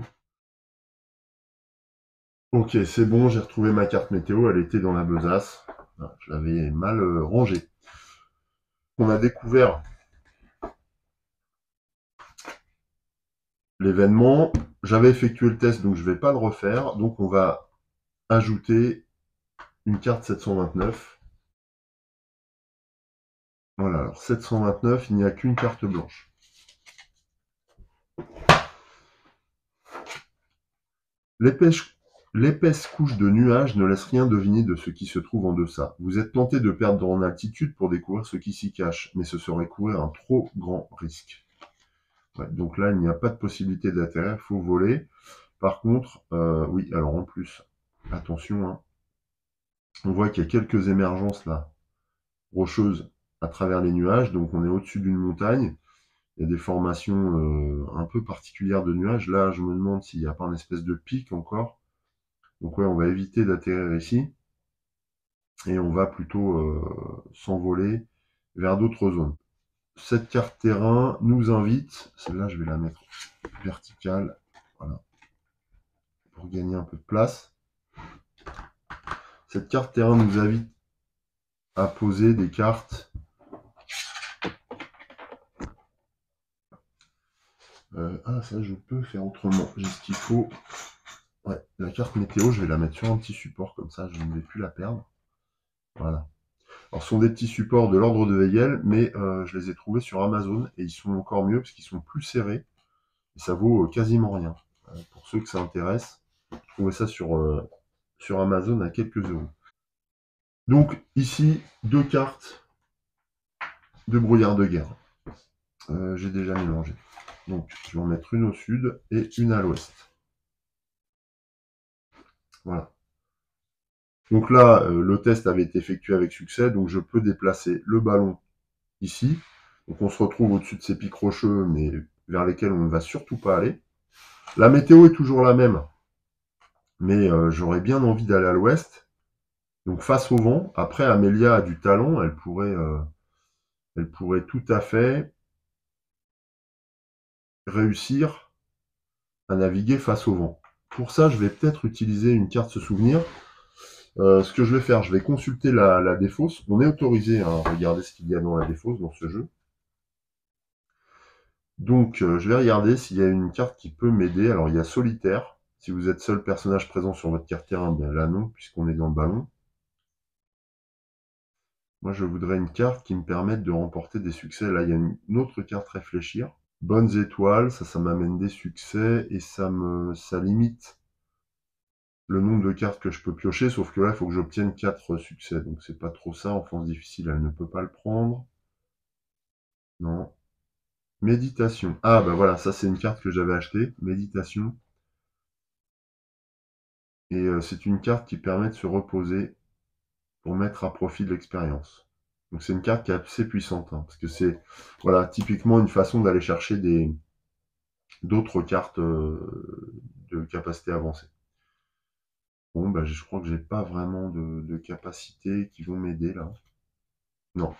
Ok, c'est bon, j'ai retrouvé ma carte météo, elle était dans la besace. Ah, je l'avais mal rangée. On a découvert l'événement. J'avais effectué le test, donc je ne vais pas le refaire. Donc on va ajouter une carte 729. Voilà, alors 729, il n'y a qu'une carte blanche. L'épaisse couche de nuages ne laisse rien deviner de ce qui se trouve en deçà. Vous êtes tenté de perdre en altitude pour découvrir ce qui s'y cache, mais ce serait courir un trop grand risque. Ouais, donc là, il n'y a pas de possibilité d'atterrir, il faut voler. Par contre, oui, alors en plus, attention, hein, on voit qu'il y a quelques émergences là, rocheuses à travers les nuages, donc on est au-dessus d'une montagne. Il y a des formations un peu particulières de nuages. Là, je me demande s'il n'y a pas une espèce de pic encore. Donc ouais, on va éviter d'atterrir ici. Et on va plutôt s'envoler vers d'autres zones. Cette carte terrain nous invite, celle-là je vais la mettre verticale, voilà, pour gagner un peu de place. Cette carte terrain nous invite à poser des cartes ah ça je peux faire autrement, j'ai ce qu'il faut. Ouais, la carte météo, je vais la mettre sur un petit support, comme ça je ne vais plus la perdre. Voilà. Alors ce sont des petits supports de l'ordre de Weigel, mais je les ai trouvés sur Amazon, et ils sont encore mieux, parce qu'ils sont plus serrés, et ça vaut quasiment rien. Pour ceux que ça intéresse, trouvez ça sur Amazon à quelques euros. Donc ici, deux cartes de brouillard de guerre. J'ai déjà mélangé. Donc je vais en mettre une au sud et une à l'ouest. Voilà. Donc là, le test avait été effectué avec succès, donc je peux déplacer le ballon ici. Donc on se retrouve au-dessus de ces pics rocheux, mais vers lesquels on ne va surtout pas aller. La météo est toujours la même, mais j'aurais bien envie d'aller à l'ouest. Donc face au vent, après Amélia a du talent, elle pourrait tout à fait réussir à naviguer face au vent. Pour ça, je vais peut-être utiliser une carte se souvenir. Ce que je vais faire, je vais consulter la défausse. On est autorisé à regarder ce qu'il y a dans la défausse dans ce jeu. Donc, je vais regarder s'il y a une carte qui peut m'aider. Alors, il y a solitaire. Si vous êtes seul personnage présent sur votre carte terrain, bien là non, puisqu'on est dans le ballon. Moi, je voudrais une carte qui me permette de remporter des succès. Là, il y a une autre carte réfléchir. Bonnes étoiles, ça m'amène des succès et ça limite le nombre de cartes que je peux piocher, sauf que là, il faut que j'obtienne 4 succès. Donc, c'est pas trop ça. Enfance difficile, elle ne peut pas le prendre. Non. Méditation. Ah, bah voilà, ça, c'est une carte que j'avais achetée. Méditation. Et c'est une carte qui permet de se reposer pour mettre à profit de l'expérience. Donc, c'est une carte qui est assez puissante, hein, parce que c'est, voilà, typiquement une façon d'aller chercher d'autres cartes de capacité avancée. Bon, bah, je crois que j'ai pas vraiment de capacités qui vont m'aider là. Non.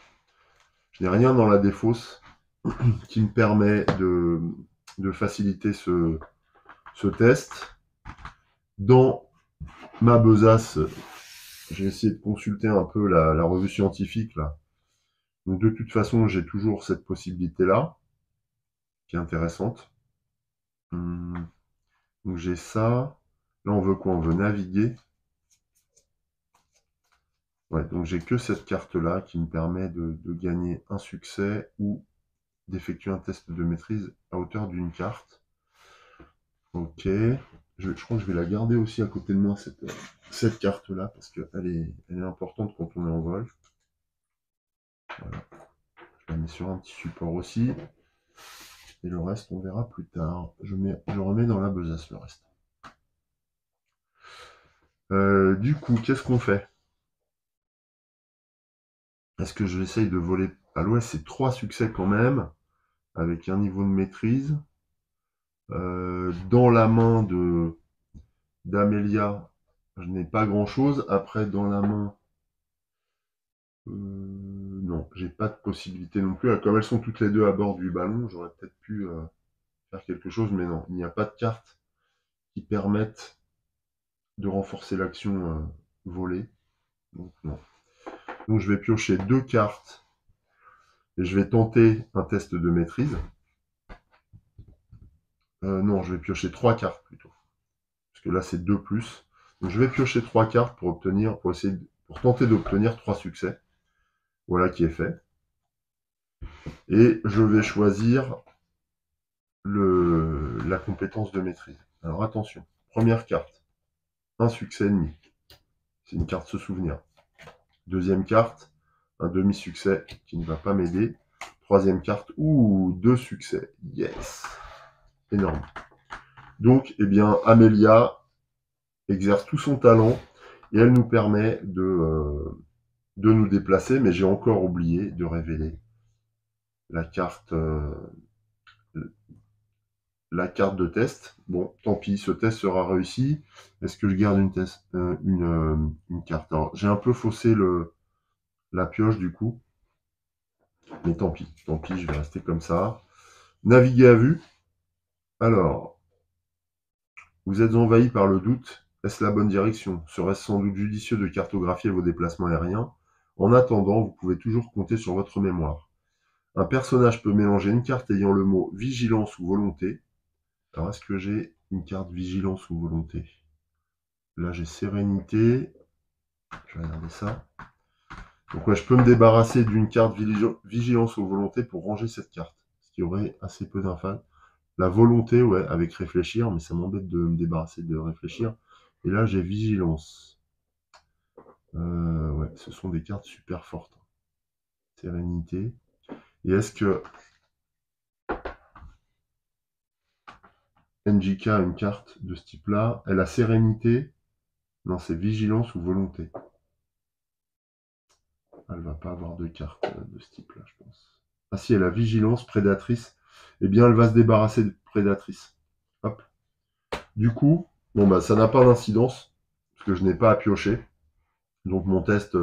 Je n'ai rien dans la défausse qui me permet de faciliter ce test. Dans ma besace, j'ai essayé de consulter un peu la revue scientifique là. Donc de toute façon, j'ai toujours cette possibilité-là, qui est intéressante. Donc j'ai ça. Là, on veut quoi? On veut naviguer. Ouais, donc j'ai que cette carte-là qui me permet de gagner un succès ou d'effectuer un test de maîtrise à hauteur d'une carte. Ok. Je crois que je vais la garder aussi à côté de moi, cette carte-là, parce qu'elle est importante quand on est en vol. Voilà. Je la mets sur un petit support aussi. Et le reste, on verra plus tard. Je remets dans la besace le reste. Du coup, qu'est-ce qu'on fait? Est-ce que j'essaye de voler à l'ouest? C'est 3 succès quand même, avec un niveau de maîtrise. Dans la main d'Amelia, je n'ai pas grand-chose. Après, dans la main... non, j'ai pas de possibilité non plus. Comme elles sont toutes les deux à bord du ballon, j'aurais peut-être pu faire quelque chose, mais non, il n'y a pas de cartes qui permettent de renforcer l'action volée. Donc non. Donc je vais piocher 2 cartes et je vais tenter un test de maîtrise. Non, je vais piocher 3 cartes plutôt. Parce que là c'est 2 plus. Donc je vais piocher 3 cartes pour tenter d'obtenir 3 succès. Voilà qui est fait. Et je vais choisir la compétence de maîtrise. Alors attention, première carte, un succès et demi. C'est une carte se souvenir. Deuxième carte, un demi-succès qui ne va pas m'aider. Troisième carte, 2 succès. Yes! Énorme. Donc, eh bien, Amelia exerce tout son talent et elle nous permet de nous déplacer, mais j'ai encore oublié de révéler la carte de test. Bon, tant pis, ce test sera réussi. Est-ce que je garde une carte? Alors, j'ai un peu faussé la pioche du coup, mais tant pis, je vais rester comme ça. Naviguer à vue. Alors, vous êtes envahi par le doute. Est-ce la bonne direction? Serait-ce sans doute judicieux de cartographier vos déplacements aériens? En attendant, vous pouvez toujours compter sur votre mémoire. Un personnage peut mélanger une carte ayant le mot vigilance ou volonté. Alors, est-ce que j'ai une carte vigilance ou volonté? Là, j'ai sérénité. Je vais regarder ça. Donc, ouais, je peux me débarrasser d'une carte vigilance ou volonté pour ranger cette carte. Ce qui aurait assez peu d'infâme. La volonté, ouais, avec réfléchir, mais ça m'embête de me débarrasser de réfléchir. Et là, j'ai vigilance. Ouais, ce sont des cartes super fortes. Sérénité. Et est-ce que NJK a une carte de ce type-là? Elle a sérénité. Non, c'est vigilance ou volonté. Elle va pas avoir de carte de ce type-là, je pense. Ah si, elle a vigilance, prédatrice. Eh bien, elle va se débarrasser de prédatrice. Hop. Du coup, bon bah ça n'a pas d'incidence, parce que je n'ai pas à piocher. Donc mon test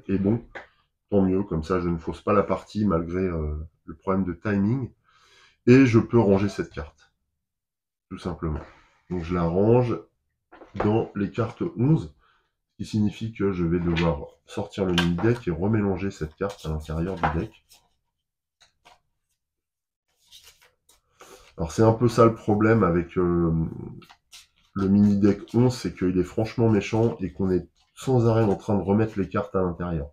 est bon. Tant mieux, comme ça je ne fausse pas la partie malgré le problème de timing. Et je peux ranger cette carte, tout simplement. Donc je la range dans les cartes 11, ce qui signifie que je vais devoir sortir le mini-deck et remélanger cette carte à l'intérieur du deck. Alors c'est un peu ça le problème avec le mini-deck 11, c'est qu'il est franchement méchant et qu'on est sans arrêt en train de remettre les cartes à l'intérieur.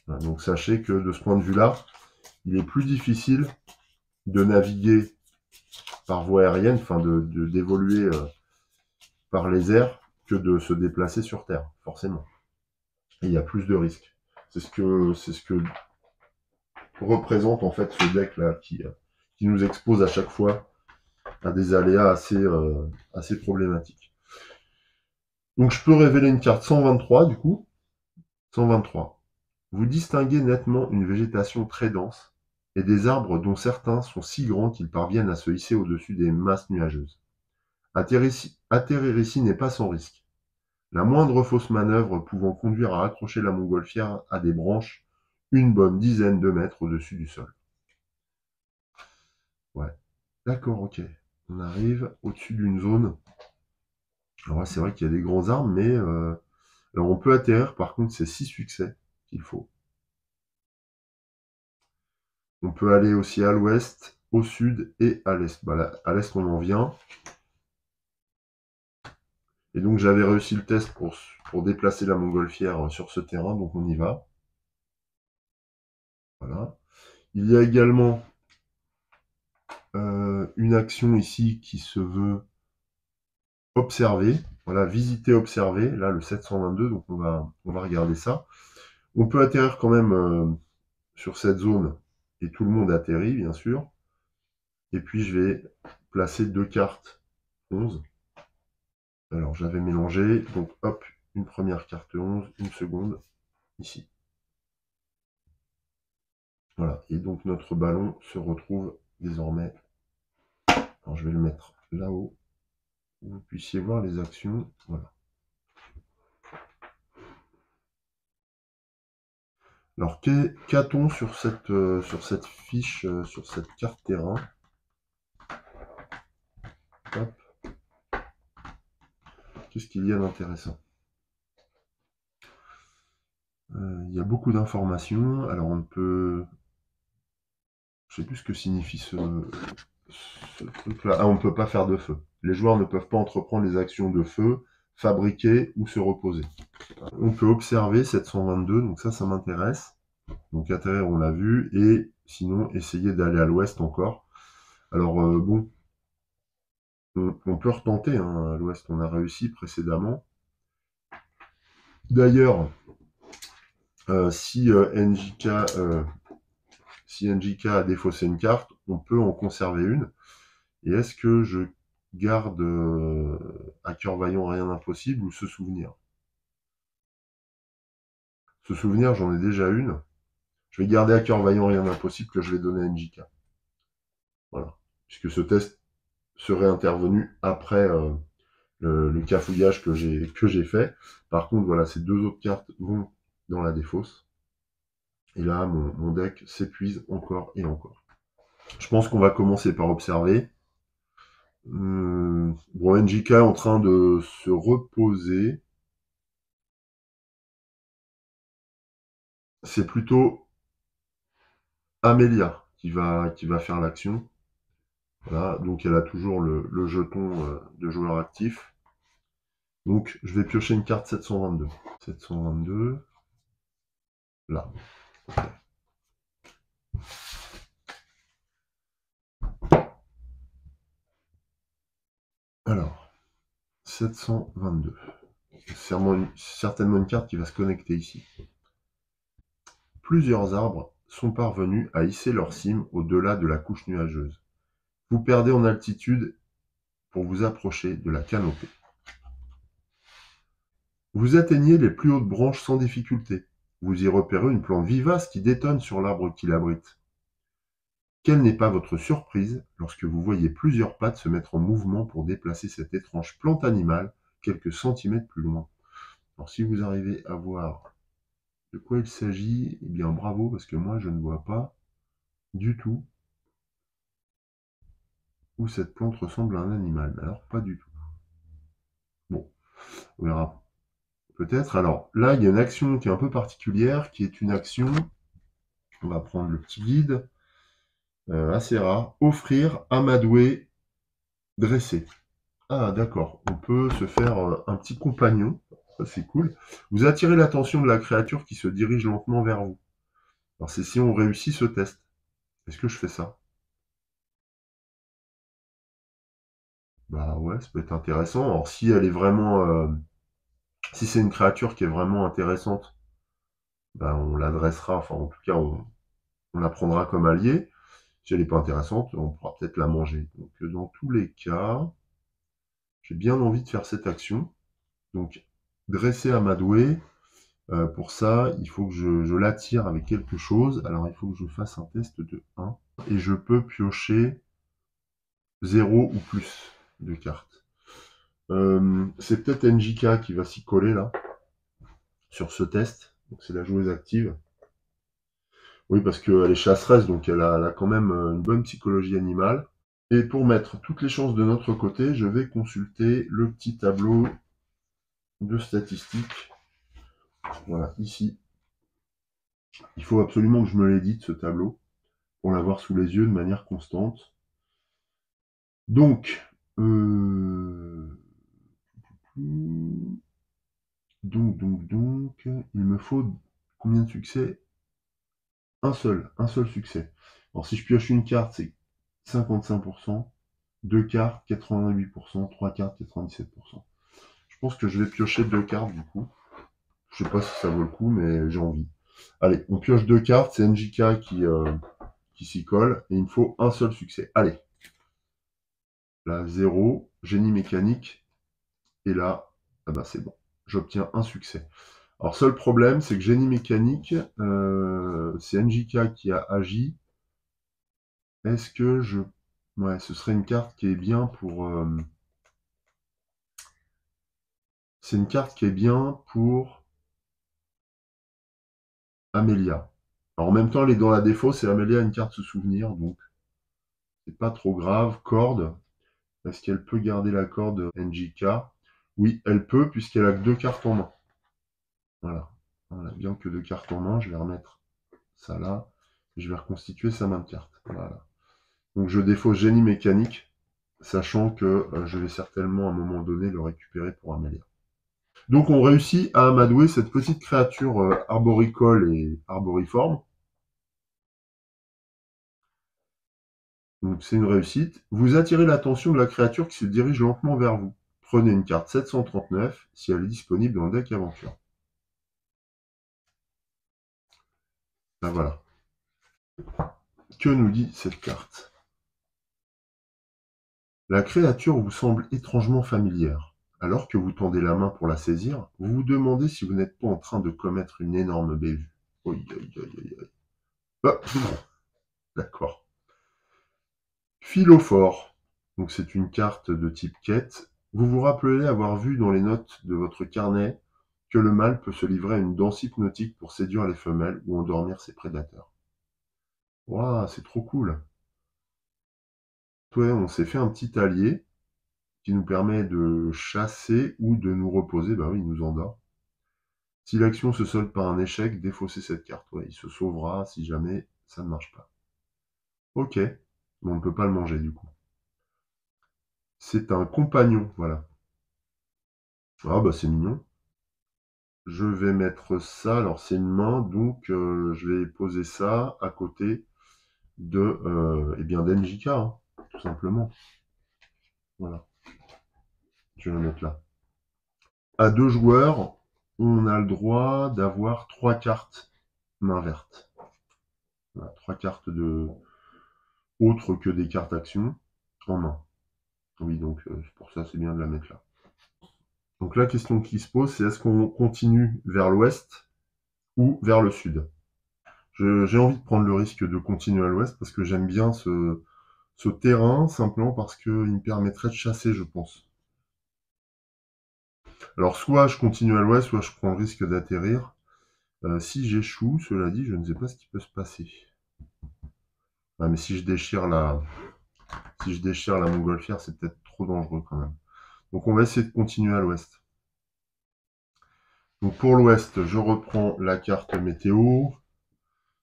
Voilà, donc sachez que de ce point de vue-là, il est plus difficile de naviguer par voie aérienne, enfin d'évoluer par les airs que de se déplacer sur Terre, forcément. Et il y a plus de risques. C'est ce que représente en fait ce deck-là qui nous expose à chaque fois à des aléas assez problématiques. Donc je peux révéler une carte 123 du coup. 123. Vous distinguez nettement une végétation très dense et des arbres dont certains sont si grands qu'ils parviennent à se hisser au-dessus des masses nuageuses. Atterrir ici n'est pas sans risque. La moindre fausse manœuvre pouvant conduire à accrocher la montgolfière à des branches une bonne dizaine de mètres au-dessus du sol. Ouais. D'accord, ok. On arrive au-dessus d'une zone. Alors là, c'est vrai qu'il y a des grands arbres, mais alors on peut atterrir, par contre, c'est 6 succès qu'il faut. On peut aller aussi à l'ouest, au sud et à l'est. Bah, là, à l'est, on en vient. Et donc, j'avais réussi le test pour déplacer la montgolfière sur ce terrain, donc on y va. Voilà. Il y a également une action ici qui se veut observer. Voilà, visiter, observer. Là, le 722, donc on va regarder ça. On peut atterrir quand même sur cette zone, et tout le monde atterrit, bien sûr. Et puis, je vais placer 2 cartes 11. Alors, j'avais mélangé, donc hop, une première carte 11, une seconde, ici. Voilà, et donc notre ballon se retrouve désormais, alors je vais le mettre là-haut, pour que vous puissiez voir les actions, voilà. Alors, qu'a-t-on sur cette fiche, sur cette carte terrain? Hop. Qu'est-ce qu'il y a d'intéressant? Il y a beaucoup d'informations. Alors, on peut... Je sais plus ce que signifie ce truc-là. Ah, on ne peut pas faire de feu. Les joueurs ne peuvent pas entreprendre les actions de feu, fabriquer ou se reposer. On peut observer 722, donc ça m'intéresse. Donc atterrir, on l'a vu, et sinon essayer d'aller à l'ouest encore. Alors bon, on peut retenter, hein, à l'ouest, on a réussi précédemment. D'ailleurs, si NJK a défaussé une carte, on peut en conserver une. Et est-ce que je garde à cœur vaillant rien d'impossible ou se souvenir? Se souvenir, j'en ai déjà une. Je vais garder à cœur vaillant rien d'impossible que je vais donner à NJK. Voilà. Puisque ce test serait intervenu après le cafouillage que j'ai fait. Par contre, voilà, ces 2 autres cartes vont dans la défausse. Et là, mon deck s'épuise encore et encore. Je pense qu'on va commencer par observer. Bon, NJK est en train de se reposer. C'est plutôt Amelia qui va faire l'action. Voilà, donc elle a toujours le jeton de joueur actif. Donc je vais piocher une carte 722. 722. Là. Alors, 722. C'est certainement une carte qui va se connecter ici. Plusieurs arbres sont parvenus à hisser leur cime au-delà de la couche nuageuse. Vous perdez en altitude pour vous approcher de la canopée. Vous atteignez les plus hautes branches sans difficulté. Vous y repérez une plante vivace qui détonne sur l'arbre qui l'abrite. Quelle n'est pas votre surprise lorsque vous voyez plusieurs pattes se mettre en mouvement pour déplacer cette étrange plante animale quelques centimètres plus loin. Alors si vous arrivez à voir de quoi il s'agit, eh bien bravo, parce que moi je ne vois pas du tout où cette plante ressemble à un animal. Alors pas du tout. Bon, on verra peut-être. Alors là, il y a une action qui est un peu particulière, qui est une action, on va prendre le petit guide, assez rare, offrir amadoué dressé. Ah d'accord, on peut se faire un petit compagnon, ça c'est cool. Vous attirez l'attention de la créature qui se dirige lentement vers vous. Alors c'est si on réussit ce test. Est-ce que je fais ça? Bah ouais, ça peut être intéressant. Alors si elle est vraiment... si c'est une créature qui est vraiment intéressante, bah, on l'adressera, enfin en tout cas on la prendra comme allié. Si elle n'est pas intéressante, on pourra peut-être la manger. Donc dans tous les cas, j'ai bien envie de faire cette action. Donc dresser amadoué, pour ça, il faut que je l'attire avec quelque chose. Alors il faut que je fasse un test de 1. Et je peux piocher 0 ou plus de cartes. C'est peut-être NJK qui va s'y coller là, sur ce test. Donc c'est la joueuse active. Oui, parce qu'elle est chasseresse, donc elle a quand même une bonne psychologie animale. Et pour mettre toutes les chances de notre côté, je vais consulter le petit tableau de statistiques. Voilà, ici. Il faut absolument que je me l'édite, ce tableau, pour l'avoir sous les yeux de manière constante. Donc, il me faut combien de succès? Un seul succès. Alors si je pioche une carte, c'est 55%, deux cartes, 88%, trois cartes, 97%. Je pense que je vais piocher deux cartes du coup. Je sais pas si ça vaut le coup, mais j'ai envie. Allez, on pioche deux cartes, c'est NJK qui s'y colle, et il me faut un seul succès. Allez. Là, 0, génie mécanique, et là, ah bah c'est bon. J'obtiens un succès. Alors, seul problème, c'est que génie mécanique, c'est NJK qui a agi. Est-ce que je... Ouais, ce serait une carte qui est bien pour... C'est une carte qui est bien pour Amélia. Alors, en même temps, elle est dans la défausse et Amélia a une carte se souvenir, donc c'est pas trop grave. Corde, est-ce qu'elle peut garder la corde NJK? Oui, elle peut, puisqu'elle a que deux cartes en main. Voilà. On a bien que deux cartes en main. Je vais remettre ça là. Je vais reconstituer sa main de carte. Voilà. Donc je défausse génie mécanique, sachant que je vais certainement à un moment donné le récupérer pour Amélia. Donc on réussit à amadouer cette petite créature arboricole et arboriforme. Donc c'est une réussite. Vous attirez l'attention de la créature qui se dirige lentement vers vous. Prenez une carte 739 si elle est disponible dans le deck aventure. Ben voilà. Que nous dit cette carte? La créature vous semble étrangement familière. Alors que vous tendez la main pour la saisir, vous vous demandez si vous n'êtes pas en train de commettre une énorme bévue. Aïe, aïe, aïe, aïe, aïe. Ah, d'accord. Philophore. Donc c'est une carte de type quête. Vous vous rappelez avoir vu dans les notes de votre carnet que le mâle peut se livrer à une danse hypnotique pour séduire les femelles ou endormir ses prédateurs. Waouh, c'est trop cool. Ouais, on s'est fait un petit allié qui nous permet de chasser ou de nous reposer. Bah oui, il nous endort. Si l'action se solde par un échec, défaussez cette carte. Ouais, il se sauvera si jamais ça ne marche pas. Ok, mais on ne peut pas le manger du coup. C'est un compagnon, voilà. Ah bah c'est mignon. Je vais mettre ça, alors c'est une main, donc je vais poser ça à côté de eh bien d'NJK, hein, tout simplement. Voilà, je vais le mettre là. À deux joueurs, on a le droit d'avoir trois cartes main verte. Voilà, trois cartes de autres que des cartes action en main. Oui, donc pour ça c'est bien de la mettre là. Donc la question qui se pose, c'est est-ce qu'on continue vers l'ouest ou vers le sud? J'ai envie de prendre le risque de continuer à l'ouest parce que j'aime bien ce terrain, simplement parce qu'il me permettrait de chasser, je pense. Alors soit je continue à l'ouest, soit je prends le risque d'atterrir. Si j'échoue, cela dit, je ne sais pas ce qui peut se passer. Ah, mais si je déchire la montgolfière, c'est peut-être trop dangereux quand même. Donc on va essayer de continuer à l'ouest. Donc pour l'ouest, je reprends la carte météo.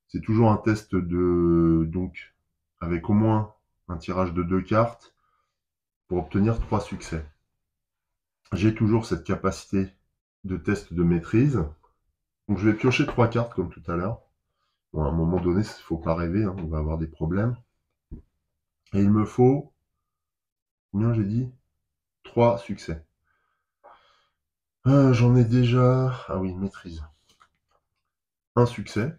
C'est toujours un test donc avec au moins un tirage de deux cartes pour obtenir 3 succès. J'ai toujours cette capacité de test de maîtrise. Donc je vais piocher 3 cartes comme tout à l'heure. Bon, à un moment donné, il ne faut pas rêver, hein, on va avoir des problèmes. Et il me faut, combien j'ai dit? 3 succès. J'en ai déjà... Ah oui, maîtrise. Un succès.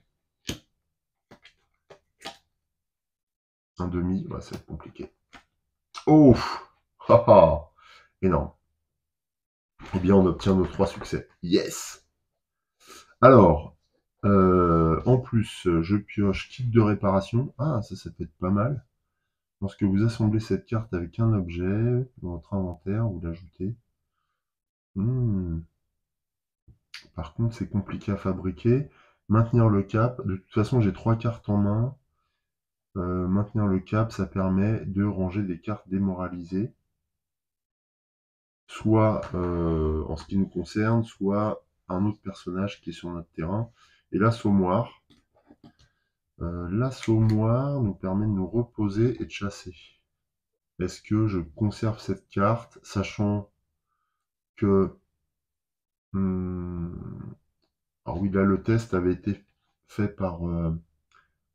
Un demi, ouais, ça va être compliqué. Oh, haha, énorme. Eh bien, on obtient nos 3 succès. Yes! Alors, en plus, je pioche kit de réparation. Ah, ça peut être pas mal. Lorsque vous assemblez cette carte avec un objet dans votre inventaire, vous l'ajoutez. Par contre, c'est compliqué à fabriquer. Maintenir le cap. De toute façon, j'ai 3 cartes en main. Maintenir le cap, ça permet de ranger des cartes démoralisées. Soit en ce qui nous concerne, soit un autre personnage qui est sur notre terrain. Et l'assommoir, L'assommoir nous permet de nous reposer et de chasser. Est-ce que je conserve cette carte, sachant que... alors oui, là, le test avait été fait par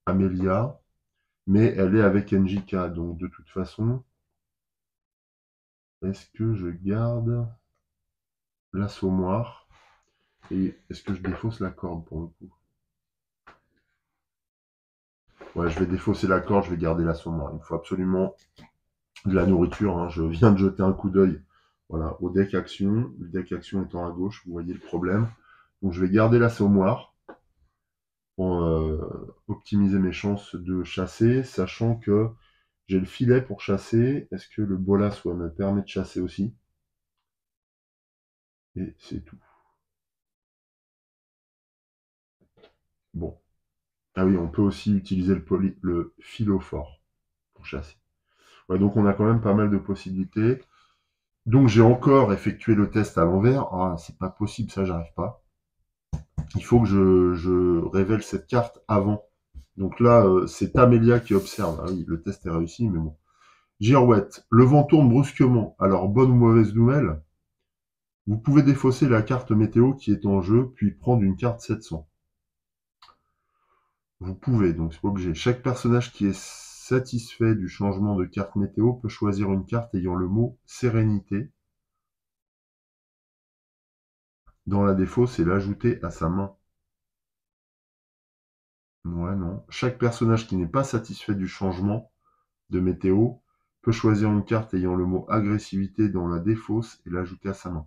Amelia, mais elle est avec NJK, donc de toute façon, est-ce que je garde l'assommoir et est-ce que je défausse la corde pour le coup? Ouais, je vais défausser la corde, je vais garder l'assommoir. Il me faut absolument de la nourriture, hein. Je viens de jeter un coup d'œil voilà, au deck action. Le deck action étant à gauche, vous voyez le problème. Donc je vais garder l'assommoir pour optimiser mes chances de chasser, sachant que j'ai le filet pour chasser. Est-ce que le bolas me permet de chasser aussi? Et c'est tout. Bon. Ah oui, on peut aussi utiliser le filophore pour chasser. Ouais, donc on a quand même pas mal de possibilités. Donc j'ai encore effectué le test à l'envers. Ah, c'est pas possible, ça, j'arrive pas. Il faut que je révèle cette carte avant. Donc là, c'est Amélia qui observe. Ah oui, le test est réussi, mais bon. Girouette, le vent tourne brusquement. Alors, bonne ou mauvaise nouvelle, vous pouvez défausser la carte météo qui est en jeu, puis prendre une carte 700. Vous pouvez, donc c'est pas obligé. Chaque personnage qui est satisfait du changement de carte météo peut choisir une carte ayant le mot sérénité dans la défausse et l'ajouter à sa main. Ouais, non. Chaque personnage qui n'est pas satisfait du changement de météo peut choisir une carte ayant le mot agressivité dans la défausse et l'ajouter à sa main.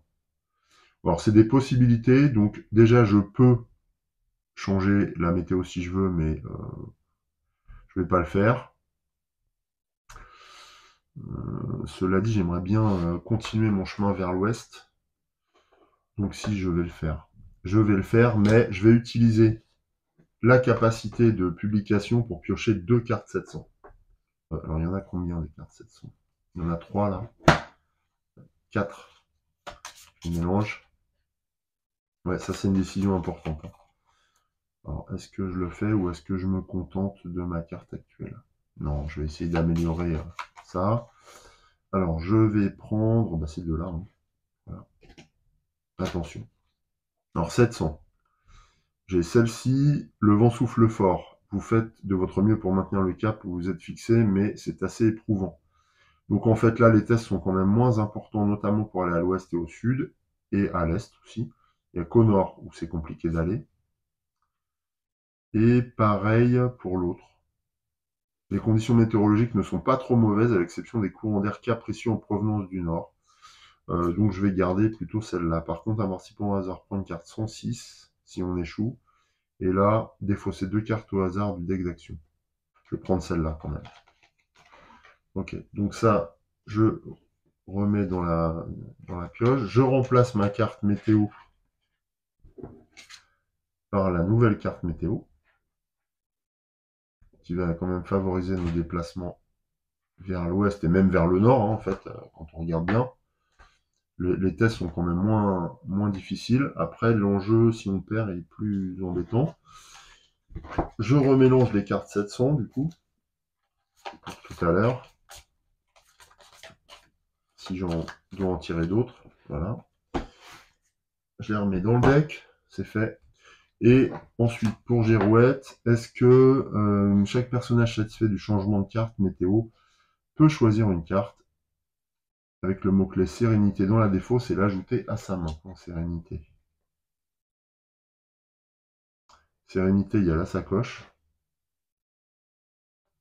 Alors, c'est des possibilités. Donc, déjà, je peux changer la météo si je veux, mais je vais pas le faire. Cela dit, j'aimerais bien continuer mon chemin vers l'ouest. Donc, si, je vais le faire. Je vais le faire, mais je vais utiliser la capacité de publication pour piocher 2 cartes 700. Alors, il y en a combien des cartes 700? Il y en a 3 là. 4. Je mélange. Ouais, ça c'est une décision importante. Alors, est-ce que je le fais ou est-ce que je me contente de ma carte actuelle? Non, je vais essayer d'améliorer ça. Alors, je vais prendre ces deux-là. Hein. Voilà. Attention. Alors, 700. J'ai celle-ci. Le vent souffle fort. Vous faites de votre mieux pour maintenir le cap où vous êtes fixé, mais c'est assez éprouvant. Donc, en fait, là, les tests sont quand même moins importants, notamment pour aller à l'ouest et au sud, et à l'est aussi. Il n'y a qu'au nord où c'est compliqué d'aller. Et pareil pour l'autre. Les conditions météorologiques ne sont pas trop mauvaises, à l'exception des courants d'air capricieux en provenance du nord. Donc je vais garder plutôt celle-là. Par contre, un marcipon au hasard prend une carte 106 si on échoue. Et là, défausser 2 cartes au hasard du deck d'action. Je vais prendre celle-là quand même. Ok, donc ça, je remets dans la pioche. Je remplace ma carte météo par la nouvelle carte météo, qui va quand même favoriser nos déplacements vers l'ouest et même vers le nord, hein, en fait, quand on regarde bien. Les tests sont quand même moins difficiles. Après, l'enjeu, si on perd, est plus embêtant. Je remélange les cartes 700, du coup, pour tout à l'heure. Si j'en dois en tirer d'autres, voilà. Je les remets dans le deck, c'est fait. Et ensuite, pour Girouette, est-ce que chaque personnage satisfait du changement de carte météo peut choisir une carte avec le mot-clé sérénité dans la défausse et l'ajouter à sa main en sérénité. Sérénité, il y a la sacoche.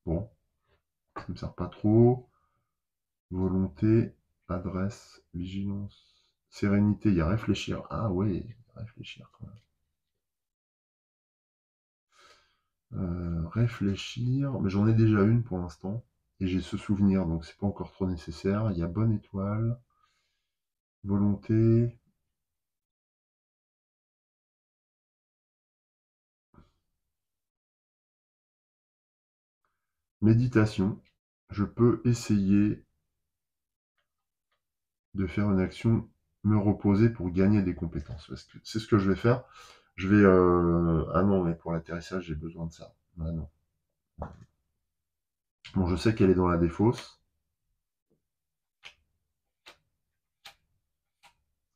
Bon, ça ne me sert pas trop. Volonté, adresse, vigilance. Sérénité, il y a réfléchir. Ah ouais, réfléchir quand même. Réfléchir, mais j'en ai déjà une pour l'instant. Et j'ai ce souvenir, donc c'est pas encore trop nécessaire. Il y a bonne étoile. Volonté. Méditation. Je peux essayer de faire une action, me reposer pour gagner des compétences. C'est ce que je vais faire. Je vais... Ah non, mais pour l'atterrissage, j'ai besoin de ça. Ah non. Bon, je sais qu'elle est dans la défausse.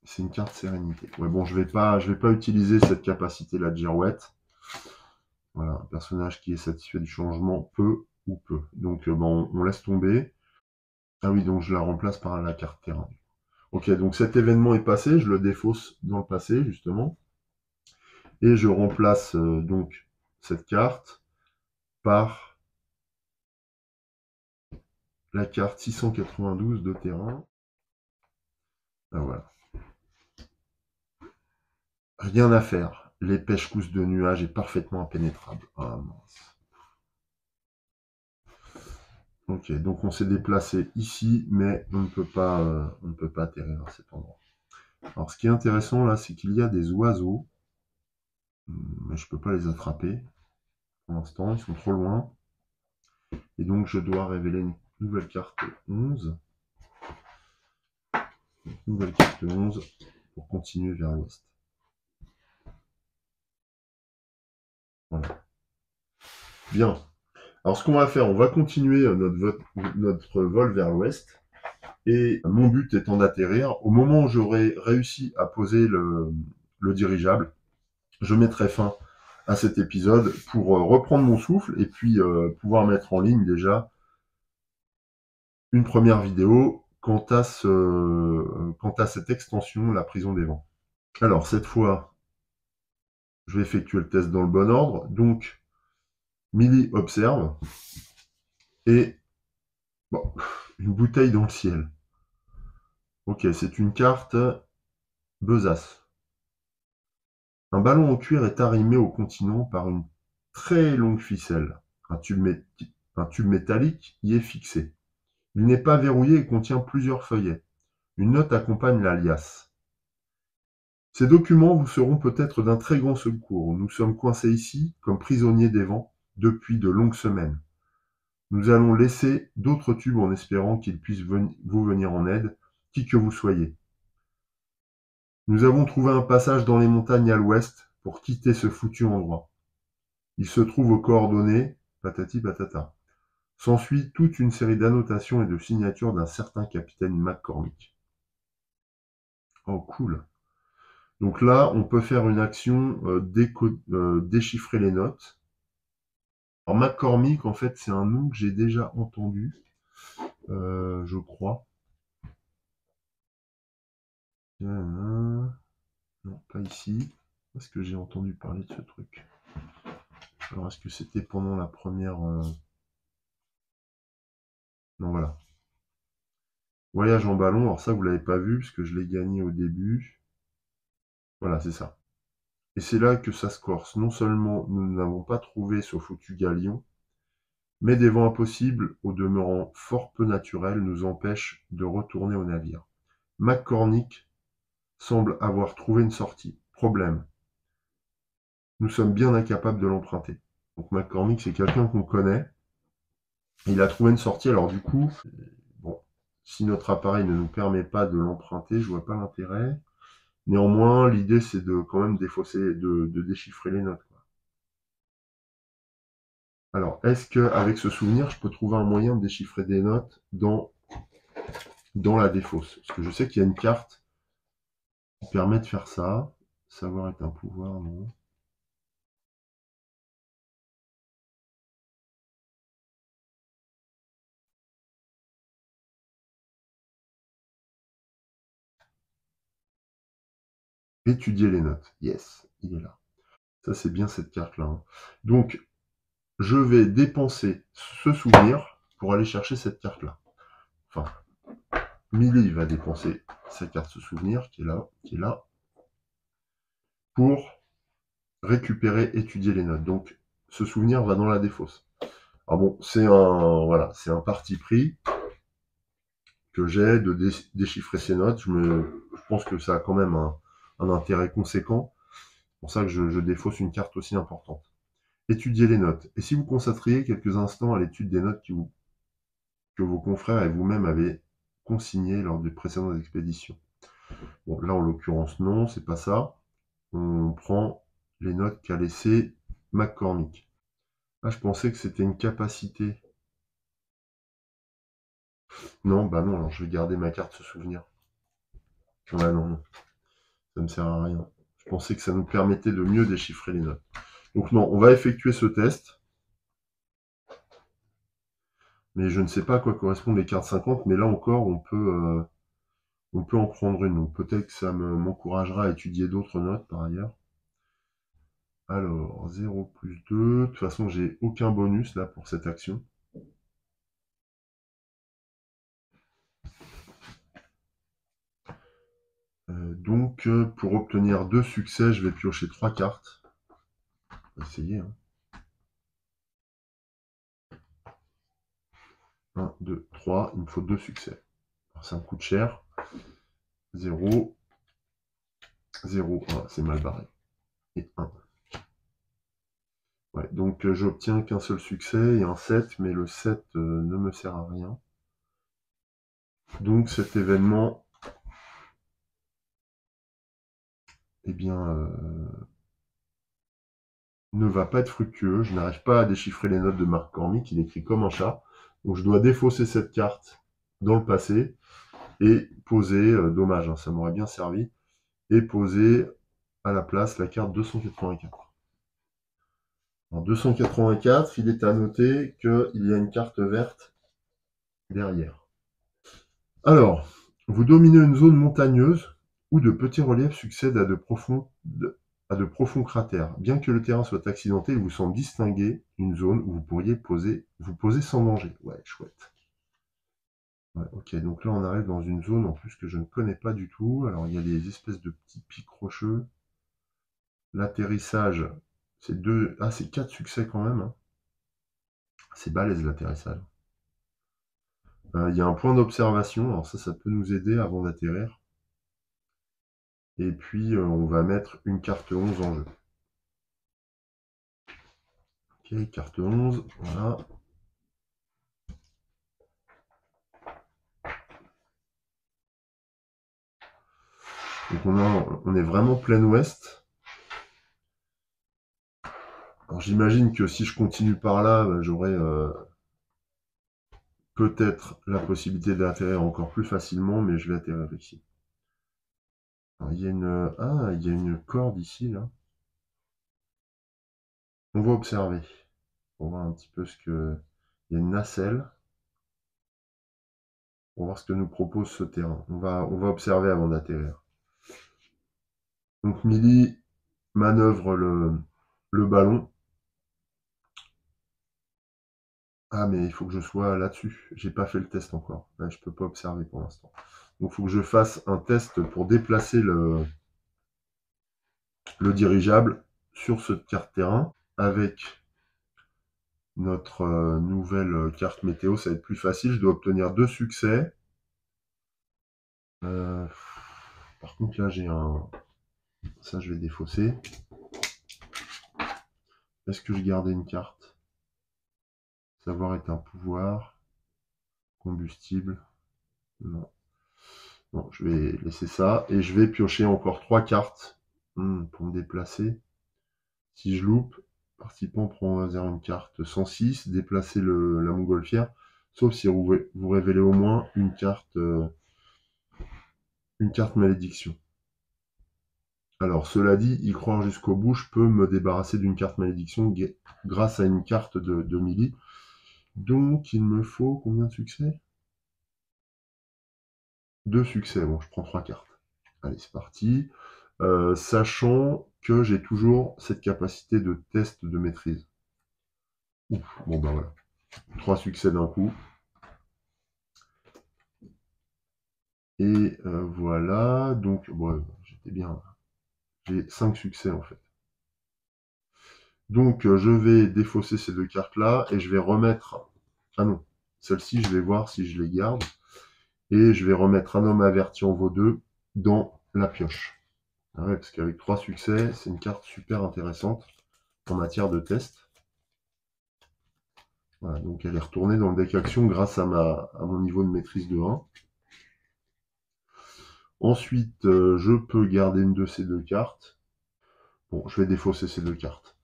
C'est une carte sérénité. Ouais, bon, je vais pas utiliser cette capacité-là de girouette. Voilà, un personnage qui est satisfait du changement peu ou peu. Donc, bon, on laisse tomber. Ah oui, donc je la remplace par la carte terrain. Ok, donc cet événement est passé, je le défausse dans le passé, justement. Et je remplace donc cette carte par la carte 692 de terrain. Ah, voilà. Rien à faire. L'épêche-cousse de nuages est parfaitement impénétrable. Ah mince. Ok, donc on s'est déplacé ici, mais on ne peut pas atterrir à cet endroit. Alors ce qui est intéressant là, c'est qu'il y a des oiseaux, mais je ne peux pas les attraper pour l'instant, ils sont trop loin. Et donc je dois révéler une nouvelle carte 11. Une nouvelle carte 11 pour continuer vers l'ouest. Voilà. Bien. Alors ce qu'on va faire, on va continuer notre vol vers l'ouest. Et mon but étant d'atterrir, au moment où j'aurai réussi à poser le dirigeable, je mettrai fin à cet épisode pour reprendre mon souffle et puis pouvoir mettre en ligne déjà une première vidéo quant à cette extension, la prison des vents. Alors cette fois, je vais effectuer le test dans le bon ordre. Donc, Millie observe et bon, une bouteille dans le ciel. Ok, c'est une carte besace. Un ballon en cuir est arrimé au continent par une très longue ficelle. Un tube métallique y est fixé. Il n'est pas verrouillé et contient plusieurs feuillets. Une note accompagne la liasse. Ces documents vous seront peut-être d'un très grand secours. Nous sommes coincés ici, comme prisonniers des vents, depuis de longues semaines. Nous allons laisser d'autres tubes en espérant qu'ils puissent vous venir en aide, qui que vous soyez. Nous avons trouvé un passage dans les montagnes à l'ouest pour quitter ce foutu endroit. Il se trouve aux coordonnées, patati patata. S'ensuit toute une série d'annotations et de signatures d'un certain capitaine McCormick. Oh, cool. Donc là, on peut faire une action déchiffrer les notes. Alors McCormick, en fait, c'est un nom que j'ai déjà entendu, je crois. Non, pas ici. Est-ce que j'ai entendu parler de ce truc? Alors, est-ce que c'était pendant la première... Non, voilà. Voyage en ballon. Alors ça, vous l'avez pas vu, parce que je l'ai gagné au début. Voilà, c'est ça. Et c'est là que ça se corse. Non seulement nous n'avons pas trouvé ce foutu galion, mais des vents impossibles, au demeurant fort peu naturels, nous empêchent de retourner au navire. McCormick semble avoir trouvé une sortie. Problème. Nous sommes bien incapables de l'emprunter. Donc McCormick, c'est quelqu'un qu'on connaît. Il a trouvé une sortie, alors du coup, bon, si notre appareil ne nous permet pas de l'emprunter, je vois pas l'intérêt. Néanmoins, l'idée c'est de quand même de déchiffrer les notes. Alors, est-ce qu'avec ce souvenir, je peux trouver un moyen de déchiffrer des notes dans la défausse? Parce que je sais qu'il y a une carte qui permet de faire ça. Savoir est un pouvoir, non? Étudier les notes. Yes, il est là. Ça, c'est bien cette carte-là, hein. Donc, je vais dépenser ce souvenir pour aller chercher cette carte-là. Enfin, Millie va dépenser sa carte ce souvenir qui est là, pour récupérer, étudier les notes. Donc, ce souvenir va dans la défausse. Alors bon, c'est un parti pris que j'ai de déchiffrer ces notes. Je pense que ça a quand même un intérêt conséquent. C'est pour ça que je défausse une carte aussi importante. Étudier les notes. Et si vous concentriez quelques instants à l'étude des notes que vos confrères et vous-même avez consignées lors des précédentes expéditions. Bon, là, en l'occurrence, non, c'est pas ça. On prend les notes qu'a laissées McCormick. Ah, je pensais que c'était une capacité. Non, bah non, alors je vais garder ma carte se souvenir. Ouais, non, non, ça ne me sert à rien. Je pensais que ça nous permettait de mieux déchiffrer les notes. Donc non, on va effectuer ce test. Mais je ne sais pas à quoi correspondent les cartes 50, mais là encore, on peut en prendre une. Donc peut-être que ça m'encouragera à étudier d'autres notes par ailleurs. Alors, 0 plus 2. De toute façon, j'ai aucun bonus là pour cette action. Donc, pour obtenir 2 succès, je vais piocher 3 cartes. On va essayer. Hein. 1, 2, 3. Il me faut 2 succès. Alors, ça me coûte cher. 0, 0, 1. C'est mal barré. Et 1. Ouais, donc j'obtiens qu'un seul succès et un 7, mais le 7 ne me sert à rien. Donc cet événement, eh bien, ne va pas être fructueux. Je n'arrive pas à déchiffrer les notes de Marc Cormic, il écrit comme un chat. Donc je dois défausser cette carte dans le passé et poser, dommage, hein, ça m'aurait bien servi, et poser à la place la carte 284. En 284, il est à noter qu'il y a une carte verte derrière. Alors, vous dominez une zone montagneuse où de petits reliefs succèdent à de profonds cratères. Bien que le terrain soit accidenté, il vous semble distinguer une zone où vous pourriez vous poser sans danger. Ouais, chouette. Ouais, ok, donc là on arrive dans une zone en plus que je ne connais pas du tout. Alors il y a des espèces de petits pics rocheux. L'atterrissage, c'est c'est 4 succès quand même. Hein. C'est balèze l'atterrissage. Il y a un point d'observation, alors ça peut nous aider avant d'atterrir. Et puis on va mettre une carte 11 en jeu. Ok, carte 11, voilà. Donc on est vraiment plein ouest. Alors j'imagine que si je continue par là, j'aurai peut-être la possibilité d'atterrir encore plus facilement, mais je vais atterrir ici. Alors, il y a une corde ici, là. On va observer. On va voir un petit peu ce que... Il y a une nacelle. On va voir ce que nous propose ce terrain. On va observer avant d'atterrir. Donc Millie manœuvre le ballon. Ah, mais il faut que je sois là-dessus. J'ai pas fait le test encore. Ouais, je peux pas observer pour l'instant. Donc il faut que je fasse un test pour déplacer le dirigeable sur cette carte terrain avec notre nouvelle carte météo. Ça va être plus facile. Je dois obtenir 2 succès. Par contre, là, j'ai un... Ça, je vais défausser. Est-ce que je gardais une carte? Savoir est un pouvoir. Combustible. Non. Non, je vais laisser ça. Et je vais piocher encore 3 cartes pour me déplacer. Si je loupe, le participant prend au hasard une carte 106, déplacer la montgolfière, sauf si vous révélez au moins une carte malédiction. Alors, cela dit, y croire jusqu'au bout, je peux me débarrasser d'une carte malédiction grâce à une carte de Millie. Donc, il me faut combien de succès? 2 succès. Bon, je prends 3 cartes. Allez, c'est parti. Sachant que j'ai toujours cette capacité de test de maîtrise. Ouf, bon bah voilà. 3 succès d'un coup. Et voilà, donc bon, j'étais bien. J'ai 5 succès en fait. Donc je vais défausser ces 2 cartes-là et je vais remettre... Ah non, celle-ci, je vais voir si je les garde. Et je vais remettre un homme averti en vaut 2 dans la pioche. Ah ouais, parce qu'avec 3 succès, c'est une carte super intéressante en matière de test. Voilà, donc elle est retournée dans le deck action grâce à mon niveau de maîtrise de 1. Ensuite, je peux garder une de ces 2 cartes. Bon, je vais défausser ces 2 cartes.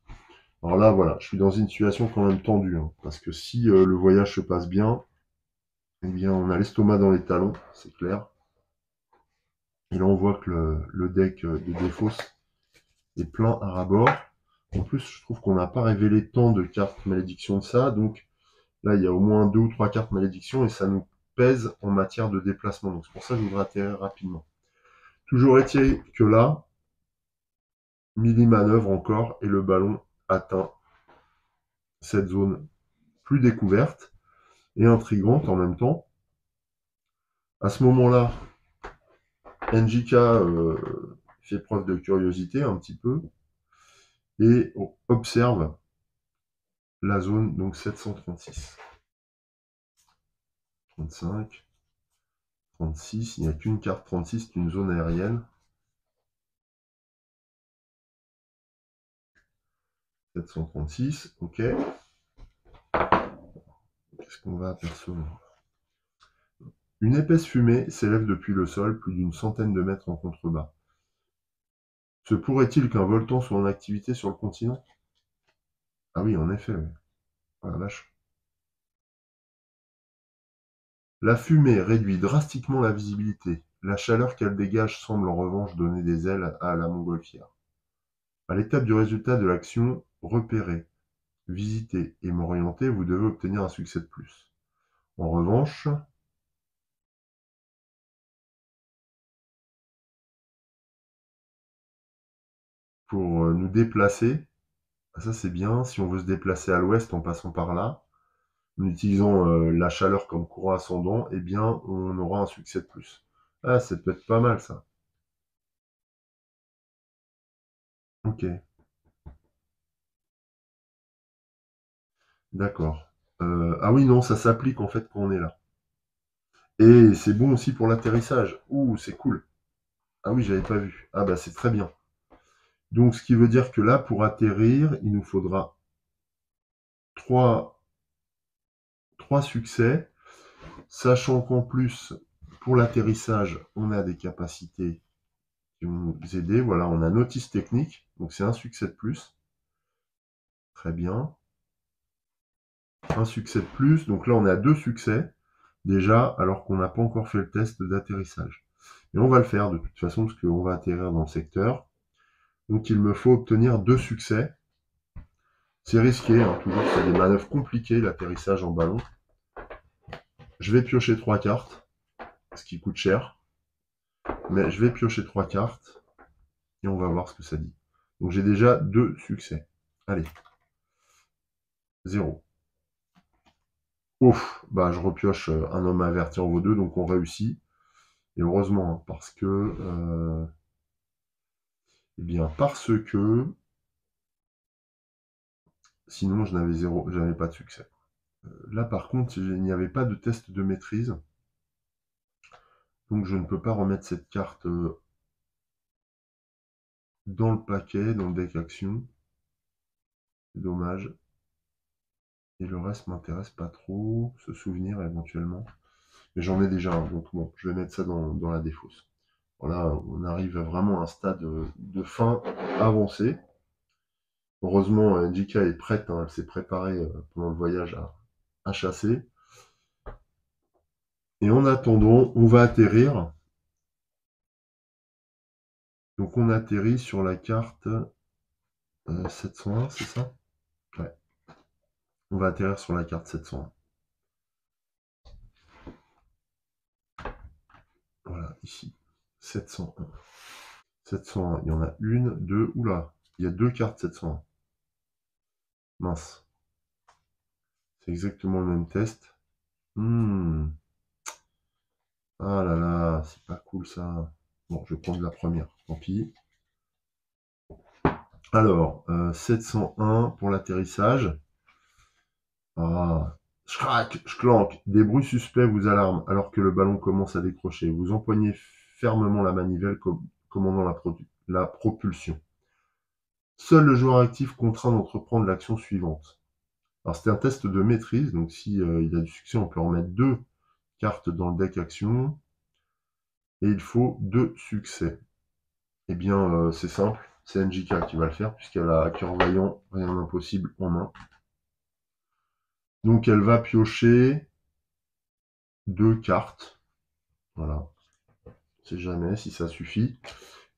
Alors là, voilà, je suis dans une situation quand même tendue, hein, parce que si le voyage se passe bien, eh bien, on a l'estomac dans les talons, c'est clair. Et là, on voit que le deck de défausse est plein à ras-bord. En plus, je trouve qu'on n'a pas révélé tant de cartes malédiction de ça, donc là, il y a au moins 2 ou 3 cartes malédiction et ça nous pèse en matière de déplacement. Donc c'est pour ça que je voudrais atterrir rapidement. Toujours est-il que là, mini-manœuvre encore et le ballon atteint cette zone plus découverte et intrigante en même temps. À ce moment-là, NJK fait preuve de curiosité un petit peu et observe la zone donc 736. 35, 36, il n'y a qu'une carte 36, c'est une zone aérienne. 736, ok. Qu'est-ce qu'on va apercevoir? Une épaisse fumée s'élève depuis le sol, plus d'une centaine de mètres en contrebas. Se pourrait-il qu'un volcan soit en activité sur le continent? Ah oui, en effet, oui. Oh la vache. La fumée réduit drastiquement la visibilité. La chaleur qu'elle dégage semble en revanche donner des ailes à la montgolfière. À l'étape du résultat de l'action, repérer, visiter et m'orienter, vous devez obtenir un succès de plus. En revanche, pour nous déplacer, ça c'est bien, si on veut se déplacer à l'ouest en passant par là, en utilisant la chaleur comme courant ascendant, eh bien on aura un succès de plus. Ah, ça peut être pas mal ça. Ok, d'accord. Ah oui, non, ça s'applique en fait quand on est là. Et c'est bon aussi pour l'atterrissage. Ouh, c'est cool. Ah oui, j'avais pas vu. Ah bah c'est très bien. Donc ce qui veut dire que là, pour atterrir, il nous faudra trois succès, sachant qu'en plus, pour l'atterrissage, on a des capacités qui vont nous aider. Voilà, on a notice technique, donc c'est un succès de plus. Très bien. Un succès de plus, donc là on a 2 succès, déjà, alors qu'on n'a pas encore fait le test d'atterrissage. Et on va le faire de toute façon, parce qu'on va atterrir dans le secteur. Donc il me faut obtenir 2 succès. C'est risqué, hein, toujours, c'est des manœuvres compliquées, l'atterrissage en ballon. Je vais piocher 3 cartes, ce qui coûte cher. Mais je vais piocher 3 cartes, et on va voir ce que ça dit. Donc j'ai déjà 2 succès. Allez. 0. Ouf, bah je repioche un homme averti en vaut 2, donc on réussit. Et heureusement, hein, parce que... eh bien, parce que... Sinon, je n'avais pas de succès. Là, par contre, il n'y avait pas de test de maîtrise. Donc, je ne peux pas remettre cette carte dans le paquet, dans le deck action. C'est dommage. Et le reste m'intéresse pas trop. Se souvenir éventuellement. Mais j'en ai déjà un. Donc, bon, je vais mettre ça dans la défausse. Voilà, on arrive vraiment à un stade de fin avancé. Heureusement, Jika est prête. Hein, elle s'est préparée pendant le voyage à chasser. Et en attendant, on va atterrir. Donc on atterrit sur la carte 701, c'est ça? Ouais. On va atterrir sur la carte 701. Voilà, ici. 701. 701, il y en a une, deux, oula, il y a 2 cartes 701. Mince. C'est exactement le même test. Ah là là, c'est pas cool ça. Bon, je vais prendre la première, tant pis. Alors, 701 pour l'atterrissage. Ah, je clanque. Des bruits suspects vous alarment alors que le ballon commence à décrocher. Vous empoignez fermement la manivelle commandant la propulsion. Seul le joueur actif contraint d'entreprendre l'action suivante. Alors c'est un test de maîtrise, donc si il a du succès, on peut en mettre 2 cartes dans le deck action. Et il faut 2 succès. Eh bien, c'est simple. c'est NJK qui va le faire, puisqu'elle a cœur vaillant, rien d'impossible en main. Donc elle va piocher 2 cartes. Voilà. On sait jamais si ça suffit.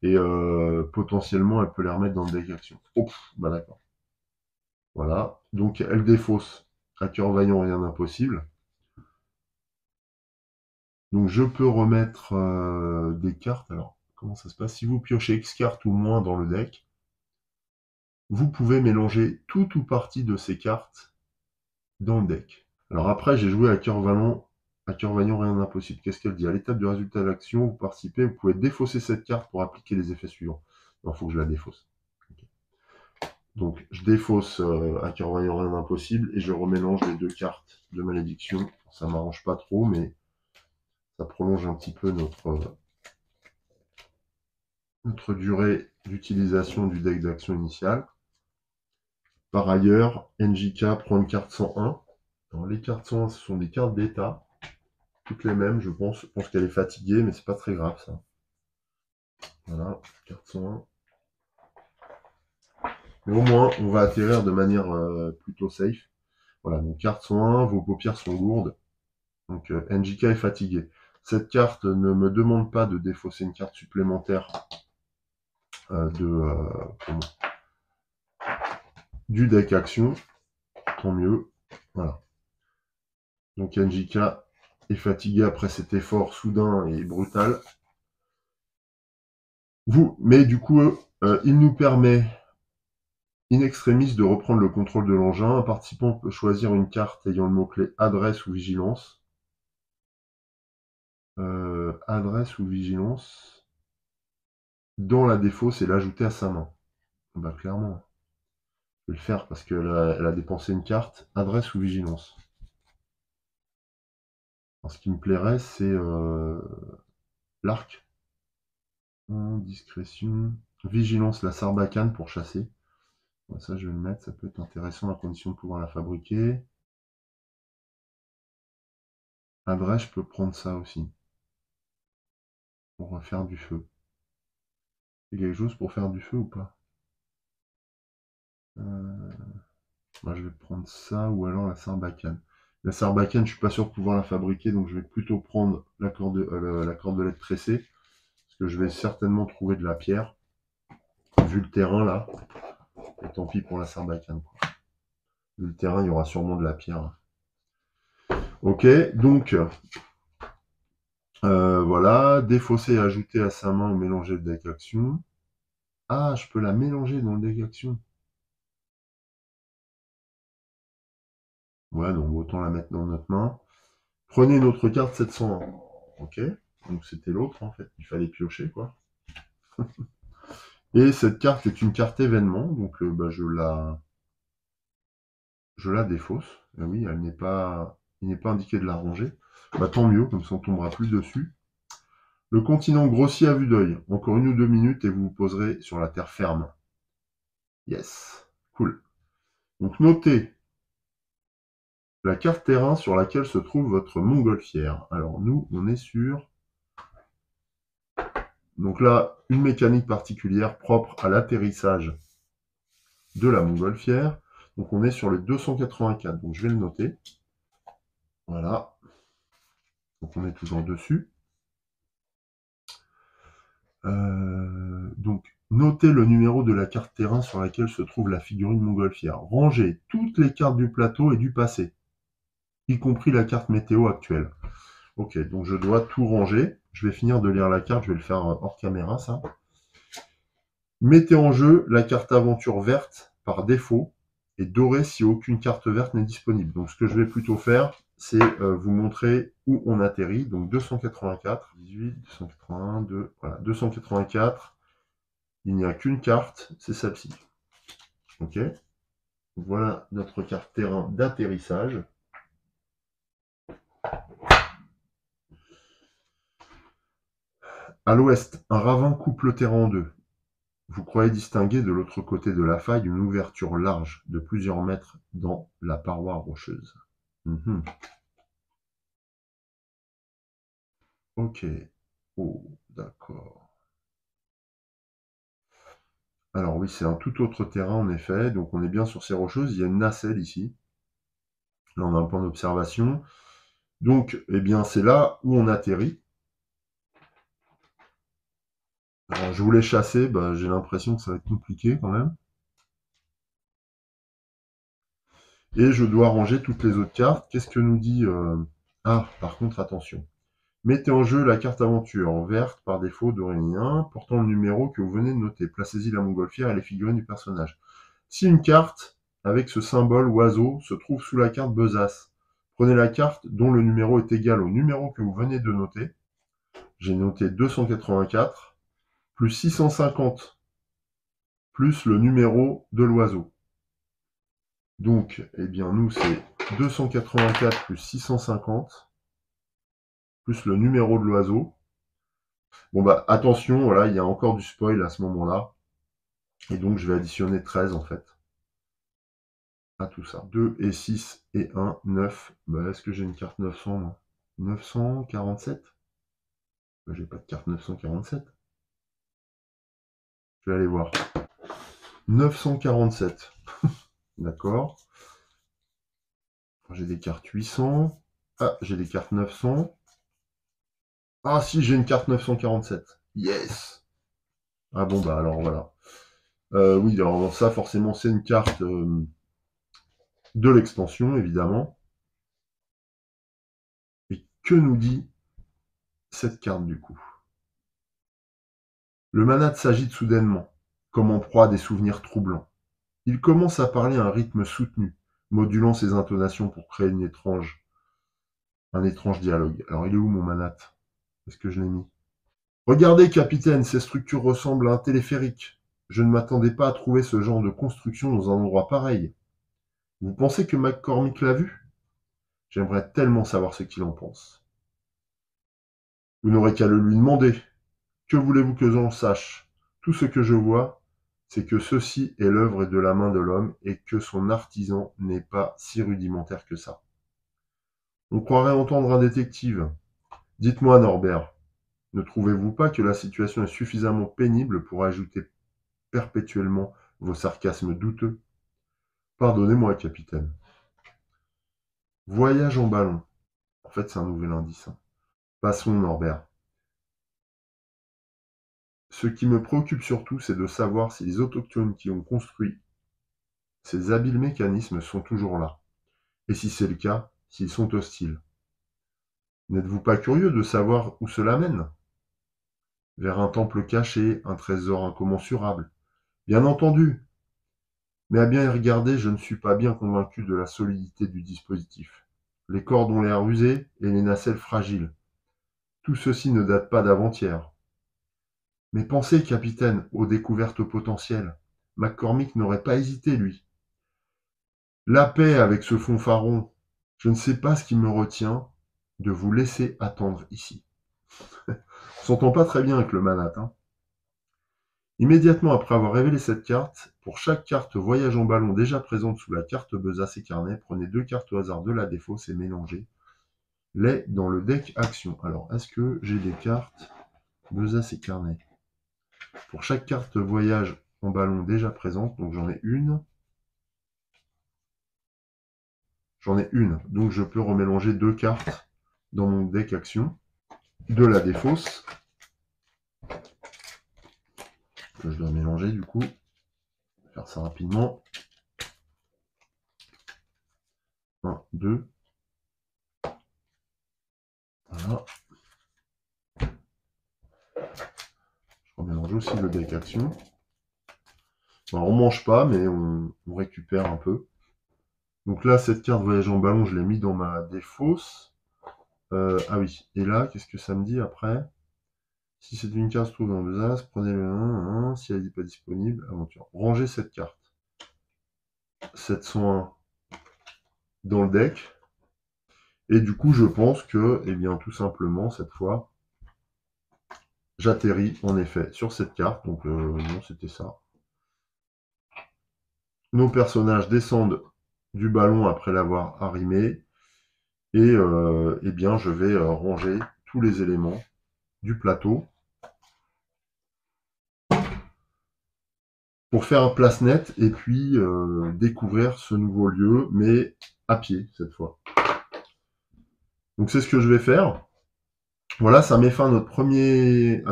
Et potentiellement, elle peut les remettre dans le deck action. Oh, bah d'accord. Voilà. Donc elle défausse à cœur vaillant, rien d'impossible. Donc je peux remettre des cartes. Alors, comment ça se passe? Si vous piochez X cartes ou moins dans le deck, vous pouvez mélanger tout ou partie de ces cartes dans le deck. Alors après, j'ai joué à cœur vaillant, rien d'impossible. Qu'est-ce qu'elle dit? À l'étape du résultat de l'action, vous participez, vous pouvez défausser cette carte pour appliquer les effets suivants. Il faut que je la défausse. Okay. Donc je défausse à cœur vaillant, rien d'impossible, et je remélange les 2 cartes de malédiction. Ça m'arrange pas trop, mais ça prolonge un petit peu notre durée d'utilisation du deck d'action initiale. Par ailleurs, NJK prend une carte 101. Alors, les cartes 101, ce sont des cartes d'état. Toutes les mêmes, je pense. Je pense qu'elle est fatiguée, mais c'est pas très grave, ça. Voilà, carte 101. Mais au moins, on va atterrir de manière plutôt safe. Voilà, donc carte 101, vos paupières sont lourdes. Donc NJK est fatigué. Cette carte ne me demande pas de défausser une carte supplémentaire du deck action. Tant mieux. Voilà. Donc NJK est fatigué après cet effort soudain et brutal. Mais du coup, il nous permet in extremis de reprendre le contrôle de l'engin. Un participant peut choisir une carte ayant le mot-clé adresse ou vigilance. Adresse ou vigilance. Dans la défausse et l'ajouter à sa main. Bah clairement. Je vais le faire parce qu'elle a dépensé une carte. Adresse ou vigilance. Alors, ce qui me plairait, c'est l'arc. Discrétion. Vigilance, la sarbacane pour chasser. Bon, ça, je vais le mettre. Ça peut être intéressant à condition de pouvoir la fabriquer. Adresse, je peux prendre ça aussi. Pour refaire du feu. Il y a quelque chose pour faire du feu ou pas? Moi, je vais prendre ça ou alors la sarbacane. La sarbacane, je suis pas sûr de pouvoir la fabriquer, donc je vais plutôt prendre la cordelette tressée. Parce que je vais certainement trouver de la pierre. Vu le terrain là. Et tant pis pour la sarbacane. Vu le terrain, il y aura sûrement de la pierre. Ok, donc voilà. Défausser et ajouter à sa main ou mélanger le deck action. Ah, je peux la mélanger dans le deck action. Ouais, donc autant la mettre dans notre main. Prenez une autre carte 701. Ok, donc c'était l'autre en fait. Il fallait piocher quoi. Et cette carte est une carte événement, donc bah, je la défausse. Et oui, il n'est pas indiqué de la ranger. Bah, tant mieux, comme ça on tombera plus dessus. Le continent grossit à vue d'œil. Encore 1 ou 2 minutes et vous vous poserez sur la terre ferme. Yes, cool. Donc notez la carte terrain sur laquelle se trouve votre montgolfière. Alors nous, on est sur... Donc là, une mécanique particulière propre à l'atterrissage de la montgolfière. Donc on est sur le 284. Donc je vais le noter. Voilà. Donc on est toujours dessus. Donc notez le numéro de la carte terrain sur laquelle se trouve la figurine montgolfière. Rangez toutes les cartes du plateau et du passé, y compris la carte météo actuelle. Ok, donc je dois tout ranger. Je vais finir de lire la carte, je vais le faire hors caméra, ça. Mettez en jeu la carte aventure verte par défaut et dorée si aucune carte verte n'est disponible. Donc ce que je vais plutôt faire, c'est vous montrer où on atterrit. Donc 284, 18, 281, 2, voilà, 284. Il n'y a qu'une carte, c'est celle-ci. Ok. Voilà notre carte terrain d'atterrissage. À l'ouest, un ravin coupe le terrain en deux. Vous croyez distinguer de l'autre côté de la faille une ouverture large de plusieurs mètres dans la paroi rocheuse. Ok. Oh, d'accord. Alors oui, c'est un tout autre terrain en effet, donc on est bien sur ces rocheuses, il y a une nacelle ici. Là on a un point d'observation. Donc, eh bien, c'est là où on atterrit. Alors, je voulais chasser, bah, j'ai l'impression que ça va être compliqué quand même. Et je dois ranger toutes les autres cartes. Qu'est-ce que nous dit Ah, par contre, attention. Mettez en jeu la carte aventure, verte par défaut d'Aurélien, portant le numéro que vous venez de noter. Placez-y la montgolfière et les figurines du personnage. Si une carte avec ce symbole oiseau se trouve sous la carte besace, prenez la carte dont le numéro est égal au numéro que vous venez de noter. J'ai noté 284 plus 650 plus le numéro de l'oiseau. Donc, eh bien, nous, c'est 284 plus 650 plus le numéro de l'oiseau. Bon, bah, attention, voilà, il y a encore du spoil à ce moment-là. Et donc, je vais additionner 13, en fait, à tout ça. 2 et 6 et 1, 9. Bah, est-ce que j'ai une carte 900, moi 947 bah, j'ai pas de carte 947. Je vais aller voir. 947. D'accord. J'ai des cartes 800. Ah, j'ai des cartes 900. Ah si, j'ai une carte 947. Yes. Ah bon, bah alors voilà. Oui, alors ça, forcément, c'est une carte de l'extension, évidemment. Et que nous dit cette carte, du coup? Le manat s'agite soudainement, comme en proie à des souvenirs troublants. Il commence à parler à un rythme soutenu, modulant ses intonations pour créer un étrange dialogue. Alors, il est où mon manat? Est-ce que je l'ai mis? Regardez, capitaine, ces structures ressemblent à un téléphérique. Je ne m'attendais pas à trouver ce genre de construction dans un endroit pareil. Vous pensez que McCormick l'a vu? J'aimerais tellement savoir ce qu'il en pense. Vous n'aurez qu'à le lui demander. Que voulez-vous que j'en sache? Tout ce que je vois, c'est que ceci est l'œuvre de la main de l'homme et que son artisan n'est pas si rudimentaire que ça. On croirait entendre un détective. Dites-moi, Norbert, ne trouvez-vous pas que la situation est suffisamment pénible pour ajouter perpétuellement vos sarcasmes douteux? Pardonnez-moi, capitaine. Voyage en ballon. En fait, c'est un nouvel indice. Passons, Norbert. Ce qui me préoccupe surtout, c'est de savoir si les autochtones qui ont construit ces habiles mécanismes sont toujours là. Et si c'est le cas, s'ils sont hostiles. N'êtes-vous pas curieux de savoir où cela mène? Vers un temple caché, un trésor incommensurable. Bien entendu. Mais à bien y regarder, je ne suis pas bien convaincu de la solidité du dispositif. Les cordes ont l'air usées et les nacelles fragiles. Tout ceci ne date pas d'avant-hier. Mais pensez, capitaine, aux découvertes potentielles. McCormick n'aurait pas hésité, lui. La paix avec ce fanfaron. Je ne sais pas ce qui me retient de vous laisser attendre ici. On s'entend pas très bien avec le manat, hein. Immédiatement après avoir révélé cette carte, pour chaque carte voyage en ballon déjà présente sous la carte besace et carnet, prenez 2 cartes au hasard de la défausse et mélangez-les dans le deck action. Alors, est-ce que j'ai des cartes besace et carnet? Pour chaque carte voyage en ballon déjà présente, donc j'en ai une. Donc je peux remélanger 2 cartes dans mon deck action de la défausse. Que je dois mélanger du coup. Je vais faire ça rapidement. 1, 2. Voilà. Je remélange aussi le deck action. Alors, on mange pas, mais on récupère un peu. Donc là, cette carte voyage en ballon, je l'ai mis dans ma défausse. Ah oui, et là, qu'est-ce que ça me dit après? Si c'est une carte se trouve dans le as, prenez le 1, si elle n'est pas disponible, aventure. Rangez cette carte. 701 dans le deck. Et du coup, je pense que, eh bien, tout simplement, cette fois, j'atterris en effet sur cette carte. Donc, non, c'était ça. Nos personnages descendent du ballon après l'avoir arrimé. Et eh bien, je vais ranger tous les éléments du plateau. pour faire un place net et puis découvrir ce nouveau lieu, mais à pied cette fois. Donc c'est ce que je vais faire. Voilà, ça met fin à notre premier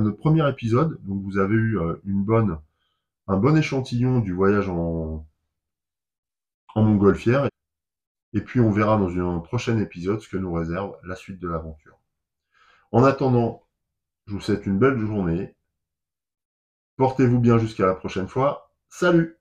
épisode. Donc vous avez eu un bon échantillon du voyage en montgolfière. Et puis on verra dans un prochain épisode ce que nous réserve la suite de l'aventure. En attendant, je vous souhaite une belle journée. Portez-vous bien jusqu'à la prochaine fois. Salut!